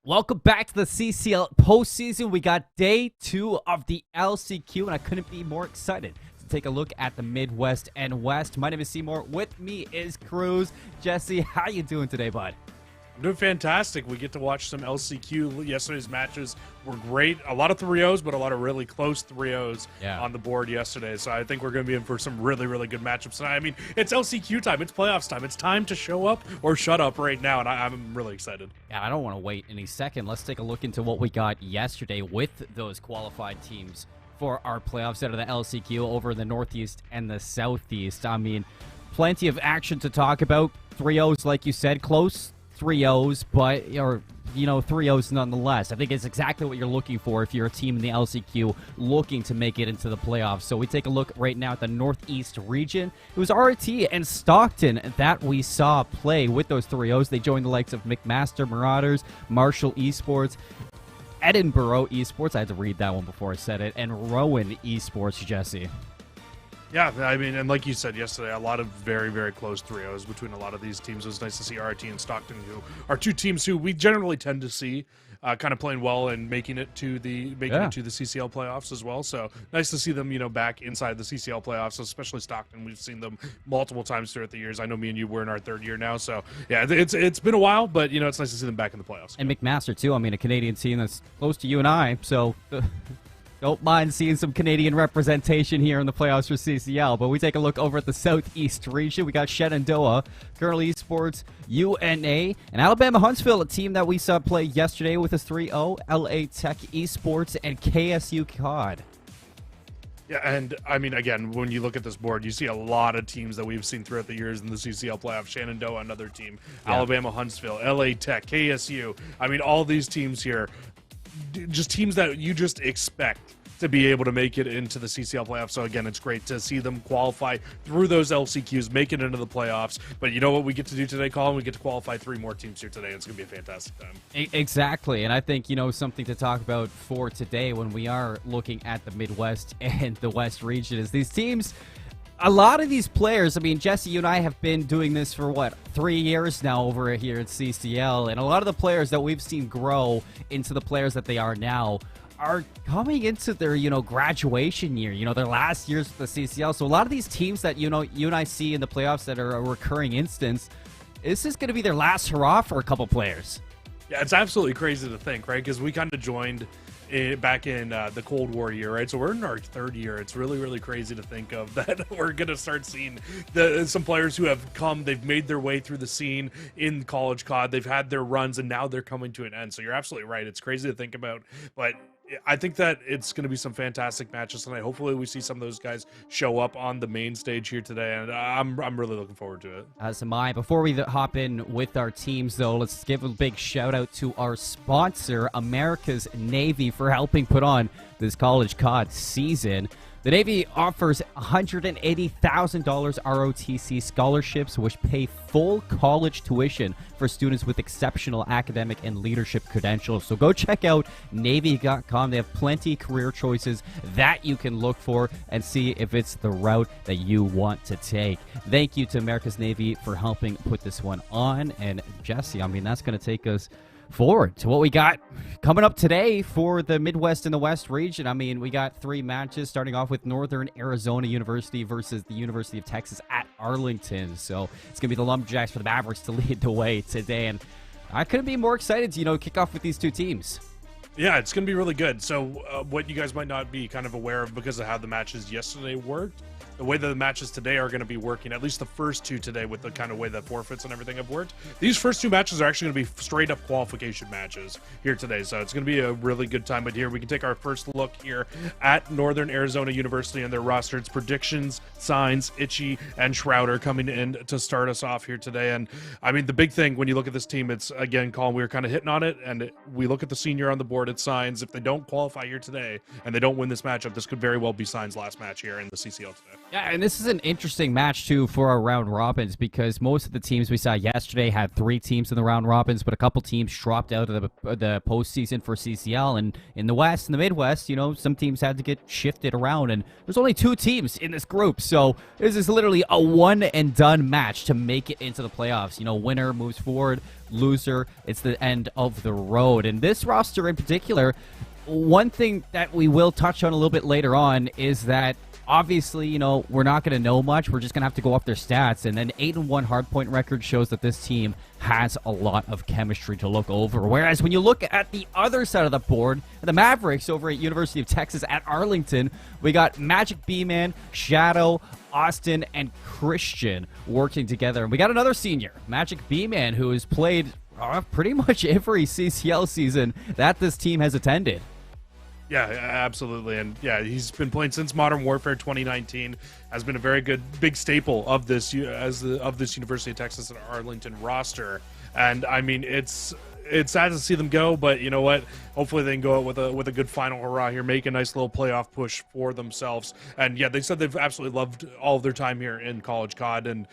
Welcome back to the CCL postseason. We got day 2 of the LCQ, and I couldn't be more excited to take a look at the Midwest and West. My name is Seymour. With me is Cruz. Jesse, how you doing today, bud? I'm doing fantastic. We get to watch some LCQ. Yesterday's matches were great. A lot of 3-0s, but a lot of really close 3-0s on the board yesterday. So I think we're going to be in for some really, really good matchups tonight. I mean, it's LCQ time. It's playoffs time. It's time to show up or shut up right now, and I'm really excited. Yeah, I don't want to wait any second. Let's take a look into what we got yesterday with those qualified teams for our playoffs out of the LCQ over the Northeast and the Southeast. I mean, plenty of action to talk about. 3-0s, like you said, close 3-0s, but, or, you know, 3-0s nonetheless. I think it's exactly what you're looking for if you're a team in the LCQ looking to make it into the playoffs. So we take a look right now at the Northeast region. It was RT and Stockton that we saw play with those 3-0s. They joined the likes of McMaster Marauders, Marshall Esports, Edinburgh Esports, I had to read that one before I said it, and Rowan Esports, Jesse. Yeah, I mean, and like you said yesterday, a lot of very, very close 3-0s between a lot of these teams. It was nice to see RT and Stockton, who are two teams who we generally tend to see kind of playing well and making it to the CCL playoffs as well. So nice to see them, you know, back inside the CCL playoffs, especially Stockton. We've seen them multiple times throughout the years. I know me and you were in our 3rd year now, so yeah, it's been a while, but you know, it's nice to see them back in the playoffs. And McMaster too. I mean, a Canadian team that's close to you and I, so. Don't mind seeing some Canadian representation here in the playoffs for CCL, but we take a look over at the Southeast region. We got Shenandoah, Colonel Esports, UNA, and Alabama Huntsville, a team that we saw play yesterday with a 3-0, LA Tech Esports, and KSU COD. Yeah, and I mean, again, when you look at this board, you see a lot of teams that we've seen throughout the years in the CCL playoffs. Shenandoah, another team, Alabama Huntsville, LA Tech, KSU. I mean, all these teams here, just teams that you just expect to be able to make it into the CCL playoffs. So again, it's great to see them qualify through those LCQs, make it into the playoffs. But you know what we get to do today, Colin? We get to qualify 3 more teams here today. It's going to be a fantastic time. Exactly, and I think, you know, something to talk about for today when we are looking at the Midwest and the West region is these teams. A lot of these players, I mean, Jesse, you and I have been doing this for, what, 3 years now over here at CCL, and a lot of the players that we've seen grow into the players that they are now are coming into their, you know, graduation year, you know, their last years with the CCL. So a lot of these teams that, you know, you and I see in the playoffs that are a recurring instance, this is going to be their last hurrah for a couple players. Yeah, it's absolutely crazy to think, right? Because we kind of joined back in the Cold War year, right? So we're in our 3rd year. It's really, really crazy to think of that we're going to start seeing some players who have come, they've made their way through the scene in college COD, they've had their runs, and now they're coming to an end. So you're absolutely right. It's crazy to think about, but I think that it's going to be some fantastic matches tonight. Hopefully we see some of those guys show up on the main stage here today, and I'm really looking forward to it. As am I. Before we hop in with our teams, though, let's give a big shout out to our sponsor, America's Navy, for helping put on this college COD season. The Navy offers $180,000 ROTC scholarships, which pay full college tuition for students with exceptional academic and leadership credentials. So go check out Navy.com. They have plenty of career choices that you can look for and see if it's the route that you want to take. Thank you to America's Navy for helping put this one on. And Jesse, I mean, that's going to take us forward to what we got coming up today for the Midwest and the West region. I mean, we got 3 matches, starting off with Northern Arizona University versus the University of Texas at Arlington. So it's going to be the Lumberjacks for the Mavericks to lead the way today. And I couldn't be more excited to, you know, kick off with these 2 teams. Yeah, it's going to be really good. So what you guys might not be kind of aware of because of how the matches yesterday worked, the way that the matches today are going to be working, at least the first 2 today with the kind of way that forfeits and everything have worked, these first 2 matches are actually going to be straight up qualification matches here today. So it's going to be a really good time. But here we can take our first look here at Northern Arizona University and their roster. It's predictions, signs, Itchy, and Schrouder coming in to start us off here today. And I mean, the big thing when you look at this team, it's, again, Colin, we were kind of hitting on it, and we look at the senior on the board at signs. If they don't qualify here today and they don't win this matchup, this could very well be signs' last match here in the CCL today. Yeah, and this is an interesting match, too, for our round robins because most of the teams we saw yesterday had 3 teams in the round robins, but a couple teams dropped out of the postseason for CCL. And in the West and the Midwest, you know, some teams had to get shifted around, and there's only 2 teams in this group. So this is literally a one-and-done match to make it into the playoffs. You know, winner moves forward, loser, it's the end of the road. And this roster in particular, one thing that we will touch on a little bit later on is that obviously, you know, we're not going to know much. We're just going to have to go off their stats. And an 8-1 hardpoint record shows that this team has a lot of chemistry to look over. Whereas when you look at the other side of the board, the Mavericks over at University of Texas at Arlington, we got Magic B-Man, Shadow, Austin, and Christian working together. And we got another senior, Magic B-Man, who has played pretty much every CCL season that this team has attended. Yeah, absolutely. And yeah, he's been playing since Modern Warfare 2019, has been a very good big staple of this University of Texas and Arlington roster. And I mean, it's sad to see them go, but you know what? Hopefully they can go out with a good final hurrah here, make a nice little playoff push for themselves. And yeah, they said they've absolutely loved all of their time here in College COD, and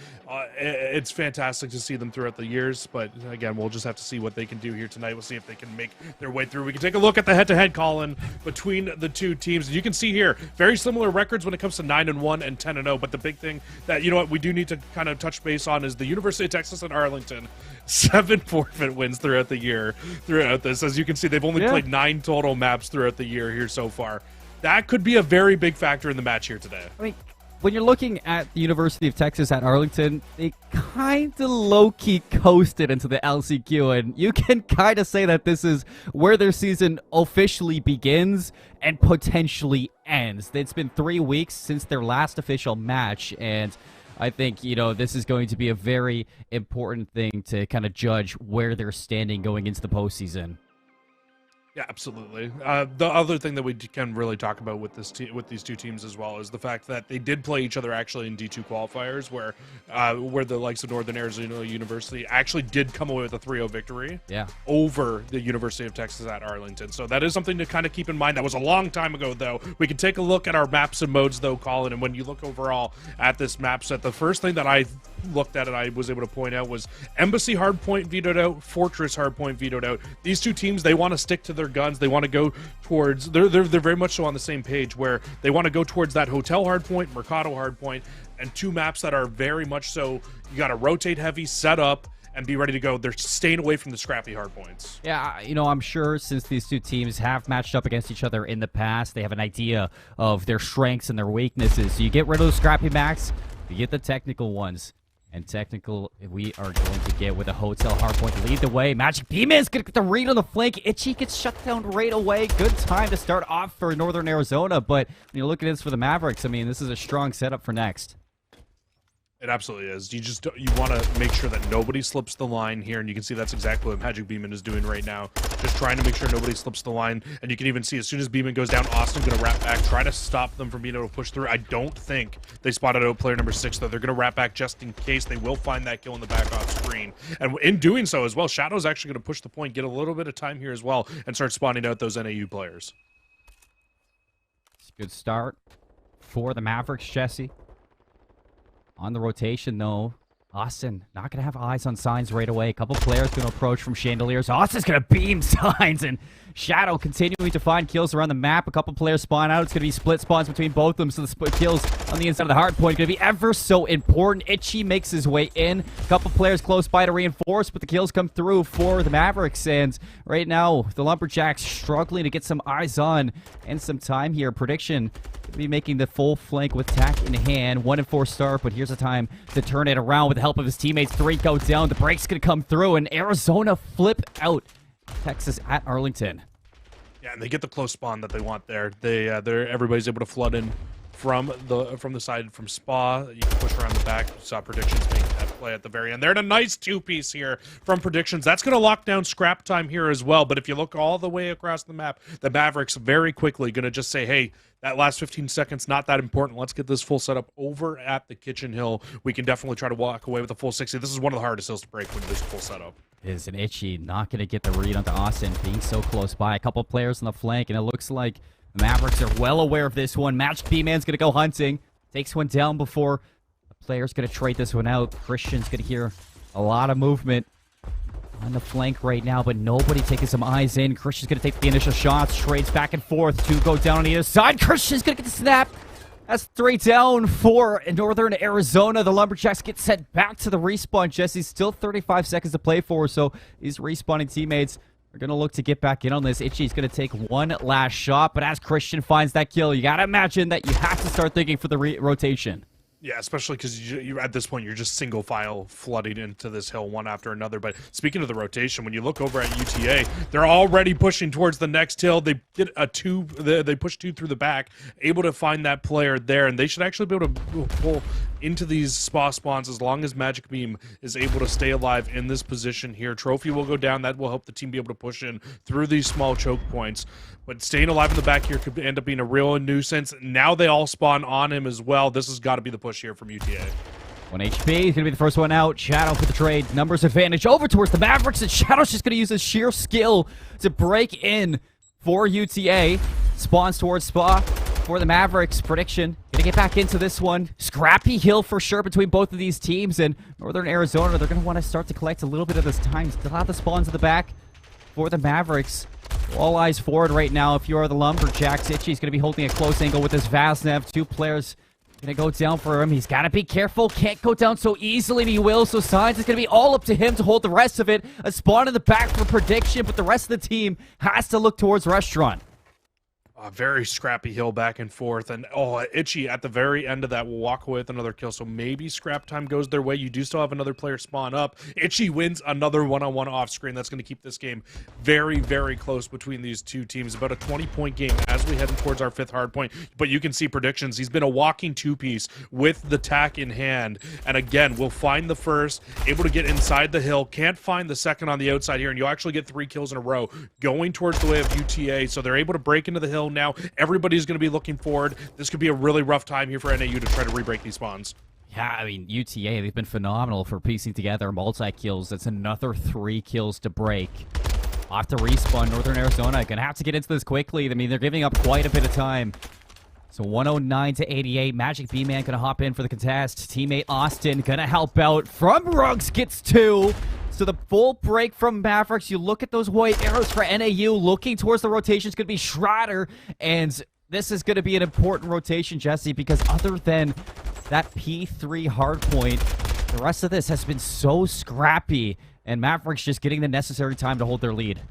it's fantastic to see them throughout the years. But again, we'll just have to see what they can do here tonight. We'll see if they can make their way through. We can take a look at the head-to-head, Colin, between the 2 teams. You can see here very similar records when it comes to 9-1 and 10-0. But the big thing that, you know what, we do need to kind of touch base on is the University of Texas and Arlington. 7 forfeit wins throughout the year. Throughout this, as you can see, they've only played 9 total maps throughout the year here so far. That could be a very big factor in the match here today. I mean, when you're looking at the University of Texas at Arlington, they kind of low-key coasted into the LCQ, and you can kind of say that this is where their season officially begins and potentially ends. It's been 3 weeks since their last official match, and I think, you know, this is going to be a very important thing to kind of judge where they're standing going into the postseason. Yeah, absolutely. The other thing that we can really talk about with these 2 teams as well is the fact that they did play each other actually in D2 qualifiers, where the likes of Northern Arizona University actually did come away with a 3-0 victory over the University of Texas at Arlington. So that is something to kind of keep in mind. That was a long time ago, though. We can take a look at our maps and modes, though, Colin, and when you look overall at this map set, the first thing that I looked at and I was able to point out was Embassy hardpoint vetoed out, Fortress hardpoint vetoed out. These 2 teams, they want to stick to their guns. They want to go towards, they're very much so on the same page, where they want to go towards that hotel hardpoint, Mercado hardpoint, and 2 maps that are very much so, you got to rotate heavy, set up, and be ready to go. They're staying away from the scrappy hardpoints. Yeah, you know, I'm sure since these 2 teams have matched up against each other in the past, they have an idea of their strengths and their weaknesses. So you get rid of those scrappy maps, you get the technical ones. And technical, we are going to get with a hotel hardpoint lead the way. Magic B-Man's going to get the read on the flank. Itchy gets shut down right away. Good time to start off for Northern Arizona. But when you look at this for the Mavericks, I mean, this is a strong setup for next. It absolutely is. You want to make sure that nobody slips the line here, and you can see that's exactly what Magic Beeman is doing right now. Just trying to make sure nobody slips the line, and you can even see as soon as Beeman goes down, Austin's going to wrap back, try to stop them from being able to push through. I don't think they spotted out player number 6, though. They're going to wrap back just in case. They will find that kill in the back off screen, and in doing so as well, Shadow's actually going to push the point, get a little bit of time here as well, and start spawning out those NAU players. It's a good start for the Mavericks, Jesse. On the rotation, though, Austin not going to have eyes on Signs right away. A couple players going to approach from Chandeliers. Austin's going to beam Signs, and Shadow continuing to find kills around the map. A couple players spawn out. It's going to be split spawns between both of them, so the split kills on the inside of the hard point going to be ever so important. Itchy makes his way in. A couple players close by to reinforce, but the kills come through for the Mavericks, and right now, the Lumberjacks struggling to get some eyes on and some time here. Prediction be making the full flank with tack in hand. 1-4 start, but here's a time to turn it around with the help of his teammates. 3 go down. The break's going to come through, and Arizona flip out Texas at Arlington. Yeah, and they get the close spawn that they want there. Everybody's able to flood in from the side from Spa. You can push around the back. You saw Predictions make that play at the very end. They're in a nice 2-piece here from Predictions. That's going to lock down scrap time here as well. But if you look all the way across the map, the Mavericks very quickly going to just say, hey, that last 15 seconds, not that important. Let's get this full setup over at the Kitchen Hill. We can definitely try to walk away with a full 60. This is one of the hardest hills to break when there's a full setup. Is an Itchy not going to get the read onto Austin, being so close by. A couple players on the flank, and it looks like the Mavericks are well aware of this one. Magic B-Man's going to go hunting. Takes one down before the player's going to trade this one out. Christian's going to hear a lot of movement on the flank right now, but nobody taking some eyes in. Christian's going to take the initial shots. Trades back and forth. 2 go down on either side. Christian's going to get the snap. That's 3 down for Northern Arizona. The Lumberjacks get sent back to the respawn. Jesse's still 35 seconds to play for, so these respawning teammates are going to look to get back in on this. Itchy's going to take one last shot, but as Christian finds that kill, you got to imagine that you have to start thinking for the rotation. Yeah, especially because you at this point, you're just single file flooding into this hill one after another. But speaking of the rotation, when you look over at UTA, they're already pushing towards the next hill. They did a 2, they pushed 2 through the back, able to find that player there, and they should actually be able to pull into these spa spawns as long as Magic Beam is able to stay alive in this position here. Trophy will go down. That will help the team be able to push in through these small choke points. But staying alive in the back here could end up being a real nuisance. Now they all spawn on him as well. This has got to be the push here from UTA. 1 HP. He's going to be the first one out. Shadow for the trade. Numbers advantage over towards the Mavericks, and Shadow's just going to use his sheer skill to break in for UTA. Spawns towards Spa for the Mavericks. Prediction. Going to get back into this one. Scrappy hill for sure between both of these teams, and Northern Arizona, they're going to want to start to collect a little bit of this time. Still have the spawns at the back for the Mavericks. All eyes forward right now if you are the Lumberjacks. Itchy's going to be holding a close angle with his Vaznev. 2 players going to go down for him. He's got to be careful. Can't go down so easily, and he will. So Signs is going to be all up to him to hold the rest of it. A spawn in the back for Prediction, but the rest of the team has to look towards Restaurant. A very scrappy hill back and forth, and Itchy at the very end of that will walk away with another kill, so maybe scrap time goes their way. You do still have another player spawn up. Itchy wins another one-on-one off screen. That's going to keep this game very, very close between these two teams. About a 20-point game as we head towards our 5th hard point, but you can see Predictions. He's been a walking 2-piece with the tack in hand, and again, we'll find the first, able to get inside the hill, can't find the second on the outside here, and you'll actually get 3 kills in a row going towards the way of UTA, so they're able to break into the hill. Now everybody's going to be looking forward. This could be a really rough time here for NAU to try to re-break these spawns. Yeah, I mean, UTA, they've been phenomenal for piecing together multi-kills. That's another 3 kills to break. Off to respawn. Northern Arizona going to have to get into this quickly. I mean, they're giving up quite a bit of time. So 109 to 88. Magic B-Man going to hop in for the contest. Teammate Austin going to help out. From Rugs gets 2. So the full break from Mavericks. You look at those white arrows for NAU. Looking towards the rotation is going to be Schrader. And this is going to be an important rotation, Jesse, because other than that P3 hardpoint, the rest of this has been so scrappy. And Mavericks just getting the necessary time to hold their lead.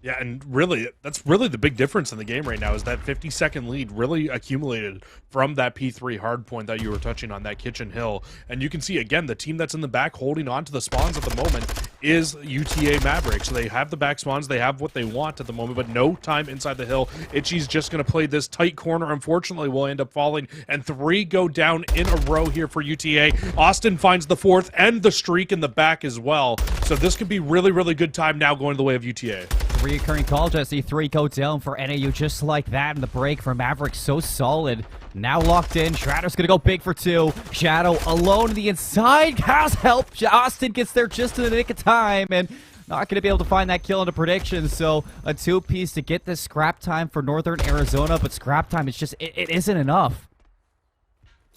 Yeah, and really, that's really the big difference in the game right now is that 50-second lead really accumulated from that P3 hardpoint that you were touching on, that kitchen hill. And you can see, again, the team that's in the back holding on to the spawns at the moment is UTA Mavericks. So they have the back spawns, they have what they want at the moment, but no time inside the hill. Itchy's just going to play this tight corner. Unfortunately, will end up falling, and 3 go down in a row here for UTA. Austin finds the 4th and the streak in the back as well. So this could be really, really good time now going the way of UTA. Reoccurring call, Jesse. 3 go down for NAU just like that, and the break for Mavericks so solid. Now locked in. Shadow's gonna go big for 2. Shadow alone to the inside. Has help. Austin gets there just in the nick of time, and not gonna be able to find that kill into Prediction. So a 2-piece to get this scrap time for Northern Arizona, but scrap time is just it isn't enough.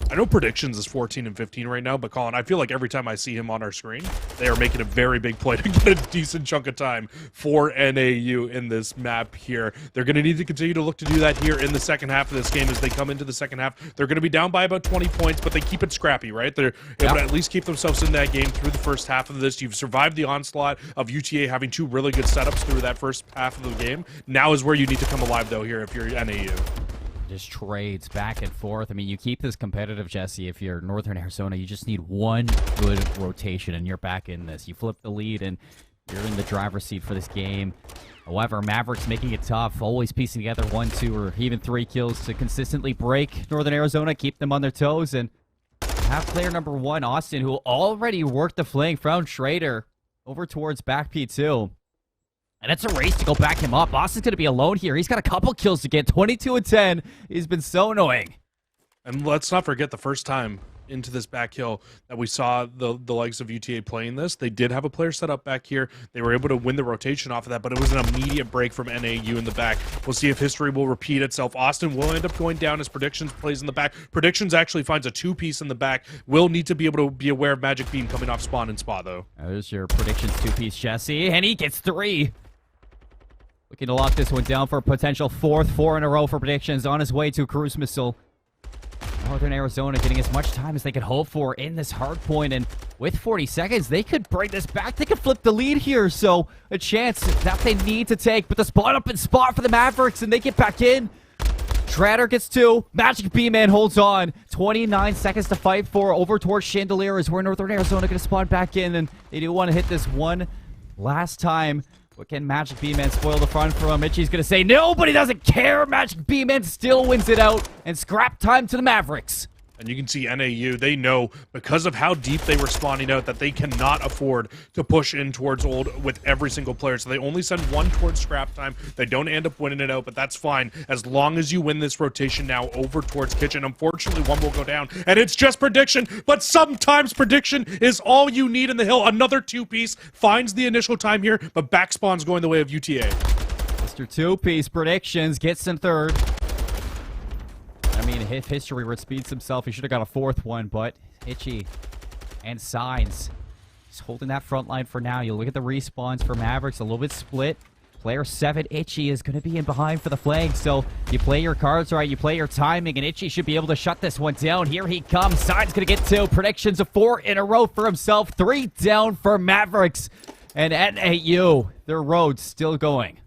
I know Predictions is 14 and 15 right now, but Colin, I feel like every time I see him on our screen, they are making a very big play to get a decent chunk of time for NAU in this map here. They're going to need to continue to look to do that here in the second half of this game as they come into the second half. They're going to be down by about 20 points, but they keep it scrappy, right? They're able to at least keep themselves in that game through the first half of this. You've survived the onslaught of UTA having 2 really good setups through that first half of the game. Now is where you need to come alive, though, here if you're NAU. Just trades back and forth. I mean, you keep this competitive, Jesse. If you're Northern Arizona, you just need one good rotation, and you're back in this. You flip the lead, and you're in the driver's seat for this game. However, Mavericks making it tough, always piecing together 1, 2, or even 3 kills to consistently break Northern Arizona, keep them on their toes, and have player number 1, Austin, who already worked the flank from Schrader over towards back P2. And it's a race to go back him up. Austin's going to be alone here. He's got a couple kills to get. 22 and 10. He's been so annoying. And let's not forget the first time into this back hill that we saw the likes of UTA playing this. They did have a player set up back here. They were able to win the rotation off of that, but it was an immediate break from NAU in the back. We'll see if history will repeat itself. Austin will end up going down as Predictions plays in the back. Predictions actually finds a 2-piece in the back. Will need to be able to be aware of Magic Beam coming off spawn and spa, though. There's your Predictions 2-piece, Jesse, and he gets 3. Looking to lock this one down for a potential 4th 4 in a row for Predictions on his way to cruise missile. Northern Arizona getting as much time as they could hope for in this hard point, and with 40 seconds, they could bring this back. They could flip the lead here, so a chance that they need to take, but the spot up and spot for the Mavericks, and they get back in. Shredder gets 2. Magic B-Man holds on. 29 seconds to fight for. Over towards Chandelier is where Northern Arizona going to spawn back in, and they do want to hit this one last time. But can Magic B-Man spoil the front for him? Itchy's going to say no, but he doesn't care. Magic B-Man still wins it out, and scrap time to the Mavericks. And you can see NAU, they know because of how deep they were spawning out that they cannot afford to push in towards old with every single player. So they only send one towards scrap time. They don't end up winning it out, but that's fine as long as you win this rotation now over towards kitchen. Unfortunately, one will go down, and it's just prediction, but sometimes prediction is all you need in the hill. Another 2-piece finds the initial time here, but back spawn's going the way of UTA. Mr. 2-piece Predictions gets in 3rd. I mean, if history repeats himself, he should have got a 4th one, but Itchy and Signs, he's holding that front line for now. You look at the respawns for Mavericks, a little bit split. Player 7, Itchy, is going to be in behind for the flag, so you play your cards right, you play your timing, and Itchy should be able to shut this one down. Here he comes. Signs going to get 2. Predictions of 4 in a row for himself. 3 down for Mavericks. And NAU, their road's still going.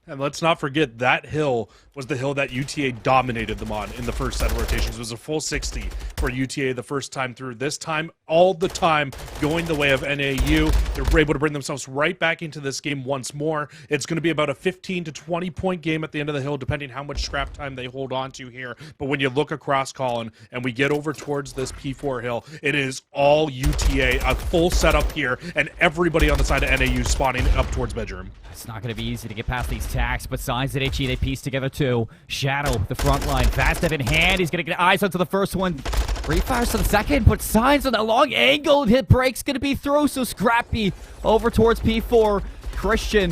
And let's not forget that hill was the hill that UTA dominated them on in the first set of rotations. It was a full 60 for UTA the first time through. This time, all the time, going the way of NAU. They're able to bring themselves right back into this game once more. It's going to be about a 15 to 20 point game at the end of the hill, depending how much scrap time they hold on to here. But when you look across, Colin, and we get over towards this P4 hill, it is all UTA, a full setup here, and everybody on the side of NAU spawning up towards bedroom. It's not going to be easy to get past these tacks, but Signs and Itchy, they piece together too. Shadow, the front line, fast step in hand. He's going to get eyes onto the first one. Refires to the second, but Signs on the long angle. Hit break's going to be through, so Scrappy over towards P4. Christian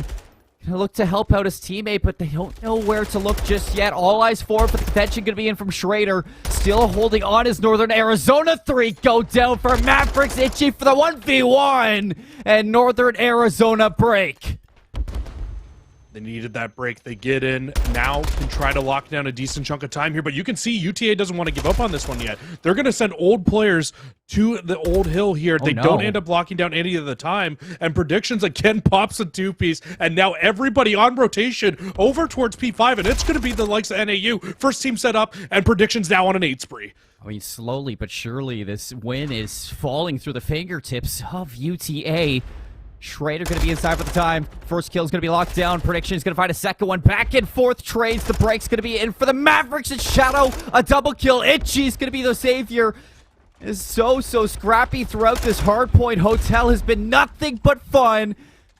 going to look to help out his teammate, but they don't know where to look just yet. All eyes forward, but the contention going to be in from Schrader. Still holding on is Northern Arizona. 3 go down for Mavericks. Itchy for the 1v1, and Northern Arizona break. They needed that break. They get in, now can try to lock down a decent chunk of time here, but you can see UTA doesn't want to give up on this one yet. They're going to send old players to the old hill here. They don't end up locking down any of the time, and Predictions again pops a 2-piece, and now everybody on rotation over towards P5, and it's going to be the likes of NAU. First team set up, and Predictions now on an 8 spree. I mean, slowly but surely, this win is falling through the fingertips of UTA. Schrader going to be inside for the time. First kill is going to be locked down. Prediction is going to find a second one. Back and forth trades. The break's going to be in for the Mavericks. And Shadow, a double kill. Itchy's going to be the savior. Is so scrappy throughout this hardpoint. Hotel has been nothing but fun.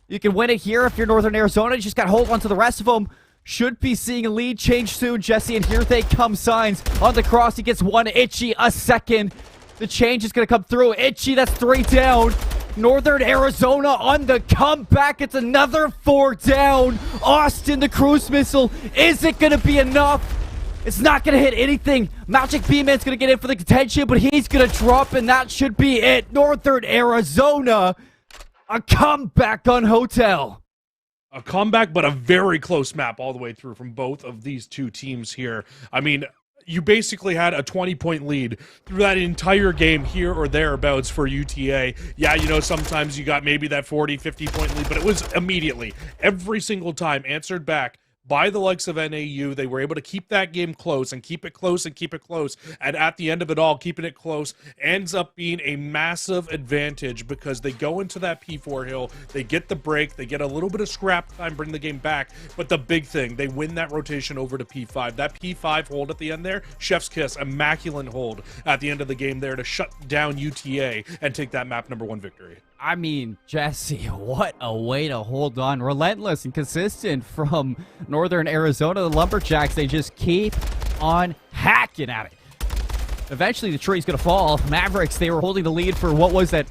You can win it here if you're Northern Arizona. You just got to hold on to the rest of them. Should be seeing a lead change soon, Jesse. And here they come. Signs on the cross. He gets 1. Itchy, a second. The change is going to come through. Itchy, that's 3 down. Northern Arizona on the comeback. It's another 4 down. Austin, the cruise missile. Is it going to be enough? It's not going to hit anything. Magic B-Man's going to get in for the contention, but he's going to drop, and that should be it. Northern Arizona, a comeback on Hotel. A comeback, but a very close map all the way through from both of these two teams here. I mean, you basically had a 20-point lead through that entire game here or thereabouts for UTA. Yeah, you know, sometimes you got maybe that 40, 50-point lead, but it was immediately, every single time, answered back by the likes of NAU. They were able to keep that game close and keep it close and keep it close. And at the end of it all, keeping it close ends up being a massive advantage because they go into that P4 hill, they get the break, they get a little bit of scrap time, bring the game back. But the big thing, they win that rotation over to P5. That P5 hold at the end there, chef's kiss, immaculate hold at the end of the game there to shut down UTA and take that map #1 victory. I mean, Jesse, what a way to hold on. Relentless and consistent from Northern Arizona. The Lumberjacks, they just keep on hacking at it. Eventually, the tree's going to fall. Mavericks, they were holding the lead for what was that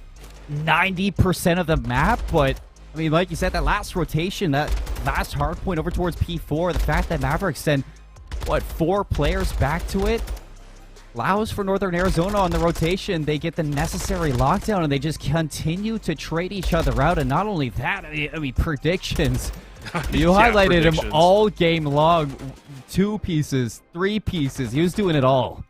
90% of the map, but I mean, like you said, that last rotation, that last hard point over towards P4, the fact that Mavericks send, what, 4 players back to it, allows for Northern Arizona on the rotation. They get the necessary lockdown, and they just continue to trade each other out. And not only that, I mean predictions. You highlighted him all game long. 2 pieces, 3 pieces. He was doing it all.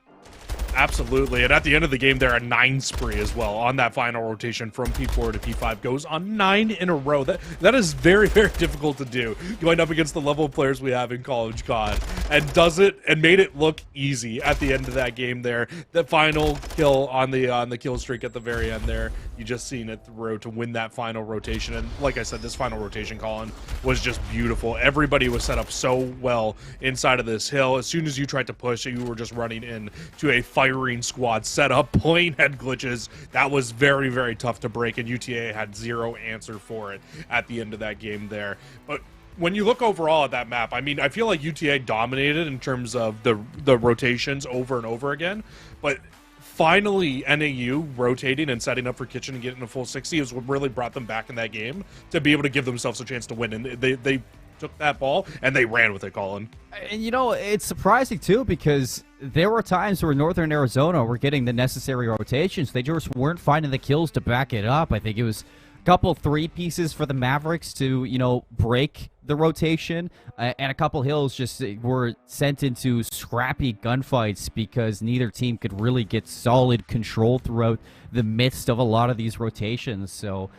Absolutely, and at the end of the game, there are 9 spree as well on that final rotation from P4 to P5. Goes on 9 in a row. That is very, very difficult to do, going up against the level of players we have in College COD, and does it and made it look easy at the end of that game there. The final kill on the kill streak at the very end there, you just seen it through to win that final rotation. And like I said, this final rotation, Colin, was just beautiful. Everybody was set up so well inside of this hill. As soon as you tried to push, you were just running in to a firing squad setup, playing head glitches. That was very, very tough to break, and UTA had 0 answer for it at the end of that game there. But when you look overall at that map, I mean, I feel like UTA dominated in terms of the rotations over and over again, but finally NAU rotating and setting up for Kitchen and getting a full 60 is what really brought them back in that game to be able to give themselves a chance to win. And they took that ball and they ran with it, Colin. And you know, it's surprising too, because there were times where Northern Arizona were getting the necessary rotations. They just weren't finding the kills to back it up. I think it was a couple 3 pieces for the Mavericks to, you know, break the rotation, and a couple hills just were sent into scrappy gunfights because neither team could really get solid control throughout the midst of a lot of these rotations. So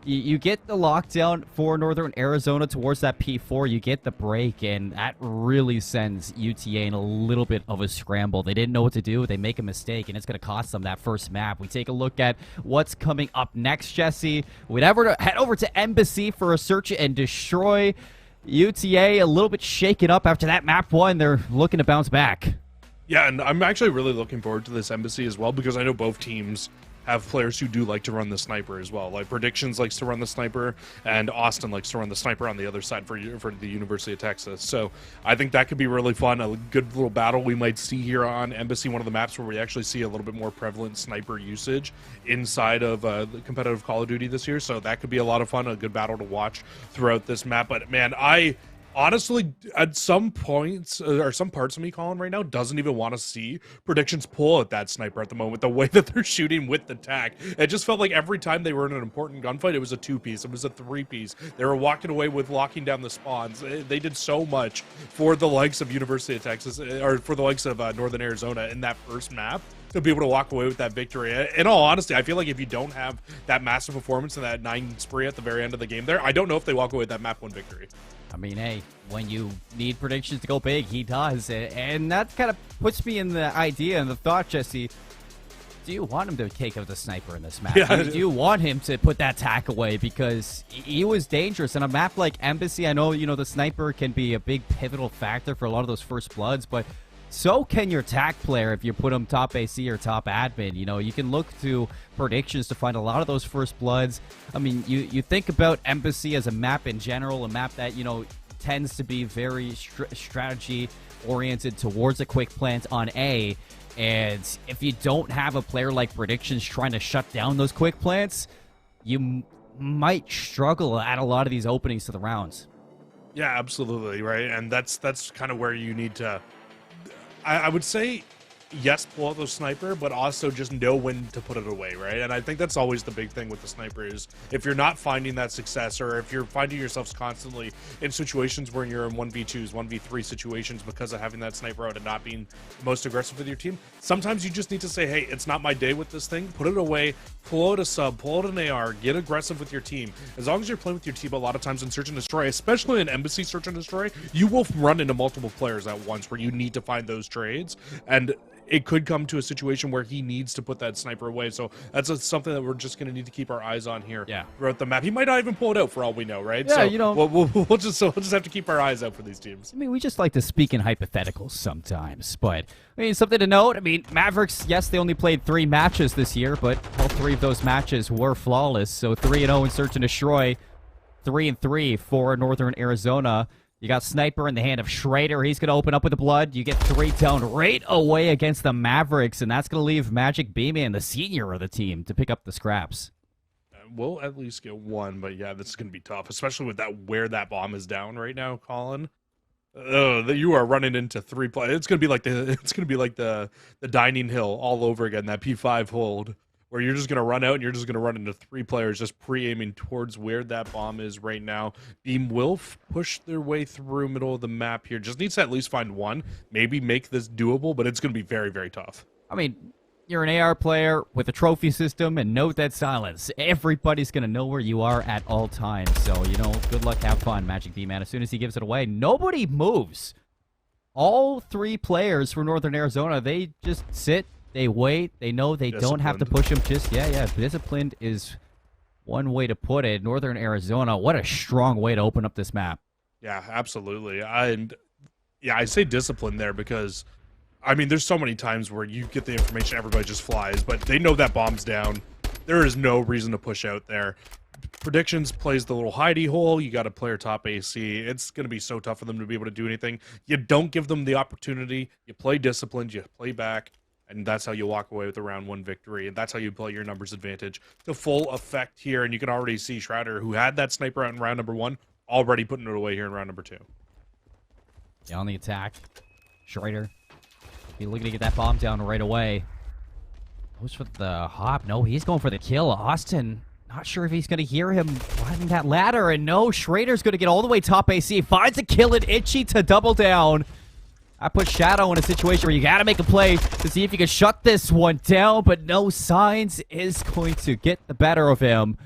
you get the lockdown for Northern Arizona towards that P4, you get the break, and that really sends UTA in a little bit of a scramble. They didn't know what to do, they make a mistake, and it's going to cost them that first map. We take a look at what's coming up next, Jesse. We'd head over to Embassy for a search and destroy. UTA a little bit shaken up after that map 1. They're looking to bounce back. Yeah, and I'm actually really looking forward to this Embassy as well, because I know both teams have players who do like to run the sniper as well. Like Predictions likes to run the sniper, and Austin likes to run the sniper on the other side for the University of Texas. So I think that could be really fun. A good little battle we might see here on Embassy, one of the maps where we actually see a little bit more prevalent sniper usage inside of the competitive Call of Duty this year. So that could be a lot of fun, a good battle to watch throughout this map. But man, honestly, at some points, or some parts of me, Colin, right now, doesn't even want to see Predictions pull at that sniper at the moment. The way that they're shooting with the tac, it just felt like every time they were in an important gunfight, it was a 2-piece, it was a 3-piece. They were walking away with locking down the spawns. They did so much for the likes of University of Texas, or for the likes of Northern Arizona in that first map, to be able to walk away with that victory. In all honesty, I feel like if you don't have that massive performance and that 9 spree at the very end of the game there, I don't know if they walk away with that map 1 victory. I mean, hey, when you need Predictions to go big, he does. And that kind of puts me in the idea and the thought, Jesse, do you want him to take out the sniper in this map? Yeah. Do you want him to put that tack away? Because he was dangerous. And a map like Embassy, I know, you know, the sniper can be a big pivotal factor for a lot of those first bloods, but so can your tac player if you put him top AC or top admin. You know, you can look to Predictions to find a lot of those first bloods. I mean, you think about Embassy as a map in general, a map that, you know, tends to be very strategy oriented towards a quick plant on A. And if you don't have a player like Predictions trying to shut down those quick plants, you might struggle at a lot of these openings to the rounds. Yeah, absolutely, right? And that's kind of where you need to, I would say, yes, pull out the sniper, but also just know when to put it away, right? And I think that's always the big thing with the sniper is if you're not finding that success, or if you're finding yourselves constantly in situations where you're in 1v2s, 1v3 situations because of having that sniper out and not being most aggressive with your team, sometimes you just need to say, hey, it's not my day with this thing, put it away, pull out a sub, pull out an AR, get aggressive with your team. As long as you're playing with your team, a lot of times in Search and Destroy, especially in Embassy Search and Destroy, you will run into multiple players at once where you need to find those trades, and it could come to a situation where he needs to put that sniper away. So that's something that we're just going to need to keep our eyes on here throughout the map. He might not even pull it out for all we know, right? Yeah, so you know, we'll just have to keep our eyes out for these teams. I mean, we just like to speak in hypotheticals sometimes, but I mean, something to note. I mean, Mavericks, yes, they only played 3 matches this year, but all 3 of those matches were flawless. So 3-0 in Search and Destroy, 3-3 for Northern Arizona. You got Sniper in the hand of Schrader. He's going to open up with the blood. You get 3 down right away against the Mavericks, and that's going to leave Magic B-Man, the senior of the team, to pick up the scraps. We'll at least get 1, but yeah, this is going to be tough, especially with that where that bomb is down right now, Colin. You are running into 3 players. It's going to be like the dining hill all over again, that P5 hold, where you're just going to run out and you're just going to run into 3 players just pre-aiming towards where that bomb is right now. Beam will push their way through middle of the map here. Just needs to at least find 1, maybe make this doable, but it's going to be very, very tough. I mean, you're an AR player with a trophy system and no dead silence. Everybody's going to know where you are at all times. So, good luck, have fun, Magic B-Man. As soon as he gives it away, nobody moves. All 3 players for Northern Arizona, they just sit, they wait, they know they don't have to push him just, yeah. Disciplined is one way to put it. Northern Arizona, what a strong way to open up this map. Yeah, absolutely. I say discipline there because I mean, there's so many times where you get the information, everybody just flies, but they know that bomb's down. There is no reason to push out there. Predictions plays the little hidey hole. You got a player top AC. It's going to be so tough for them to be able to do anything. You don't give them the opportunity. You play disciplined. You play back. And that's how you walk away with a round 1 victory. And that's how you play your numbers advantage to full effect here. And you can already see Schrader, who had that sniper out in round number 1, already putting it away here in round number 2. Yeah, on the attack. Schrader. He's looking to get that bomb down right away. Goes for the hop. No, he's going for the kill. Austin, not sure if he's going to hear him climbing that ladder. And no, Schrader's going to get all the way top AC. Finds a kill at Itchy to double down. I put Shadow in a situation where you got to make a play to see if you can shut this one down. But no, Signs is going to get the better of him.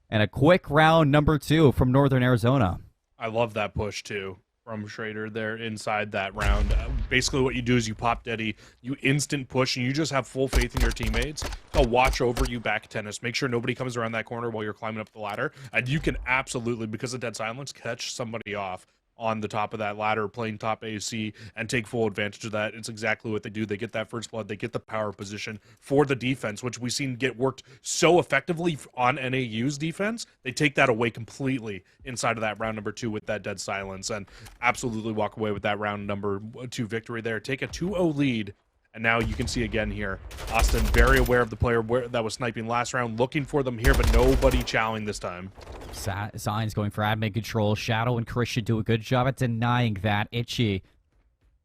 And a quick round number 2 from Northern Arizona. I love that push, too, from Schrader there inside that round. Basically what you do is you pop Deddy, you instant push, and you just have full faith in your teammates. They'll watch over you back tennis. Make sure nobody comes around that corner while you're climbing up the ladder. And you can absolutely, because of dead silence, catch somebody off on the top of that ladder, playing top AC, and take full advantage of that. It's exactly what they do. They get that first blood. They get the power position for the defense, which we've seen get worked so effectively on NAU's defense. They take that away completely inside of that round number 2 with that dead silence, and absolutely walk away with that round number 2 victory there. Take a 2-0 lead. And now you can see again here, Austin very aware of the player that was sniping last round, looking for them here, but nobody chowing this time. Signs going for admin control. Shadow and Chris should do a good job at denying that. Itchy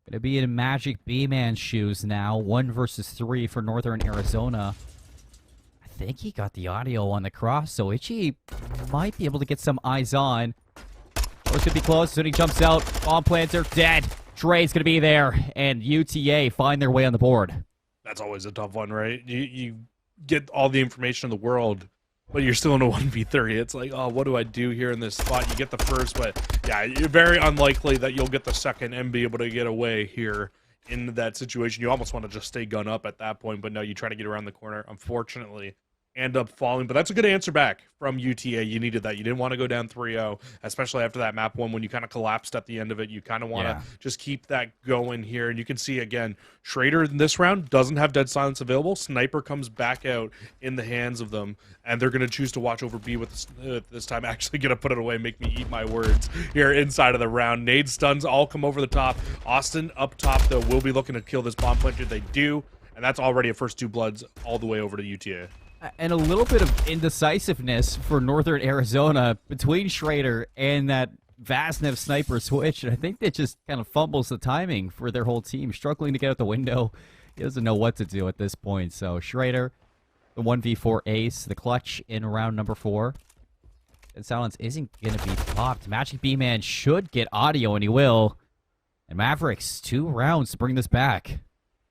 going to be in Magic B-Man's shoes now. 1 versus 3 for Northern Arizona. I think he got the audio on the cross, so Itchy might be able to get some eyes on. Oh, it's going to be close. Soon he jumps out. Bomb planter dead. Dre's going to be there, and UTA find their way on the board. That's always a tough one, right? You get all the information in the world, but you're still in a 1v3. It's like, oh, what do I do here in this spot? You get the first, but yeah, you're very unlikely that you'll get the second and be able to get away here in that situation. You almost want to just stay gun up at that point, but no, you try to get around the corner. Unfortunately, end up falling, but that's a good answer back from UTA. You needed that. You didn't want to go down 3-0, especially after that map 1 when you kind of collapsed at the end of it. You kind of want to just keep that going here, and you can see again, Schrader in this round doesn't have dead silence available. Sniper comes back out in the hands of them, and they're going to choose to watch over B with this time. Actually going to put it away, make me eat my words here inside of the round. Nade stuns all come over the top. Austin up top, though, will be looking to kill this bomb planter. They do, and that's already a first 2 bloods all the way over to UTA. And a little bit of indecisiveness for Northern Arizona between Schrader and that Vasnev sniper switch. And I think that just kind of fumbles the timing for their whole team, struggling to get out the window. He doesn't know what to do at this point. So Schrader, the 1v4 ace, the clutch in round number 4. And silence isn't going to be popped. Magic B-Man should get audio, and he will. And Mavericks, 2 rounds to bring this back.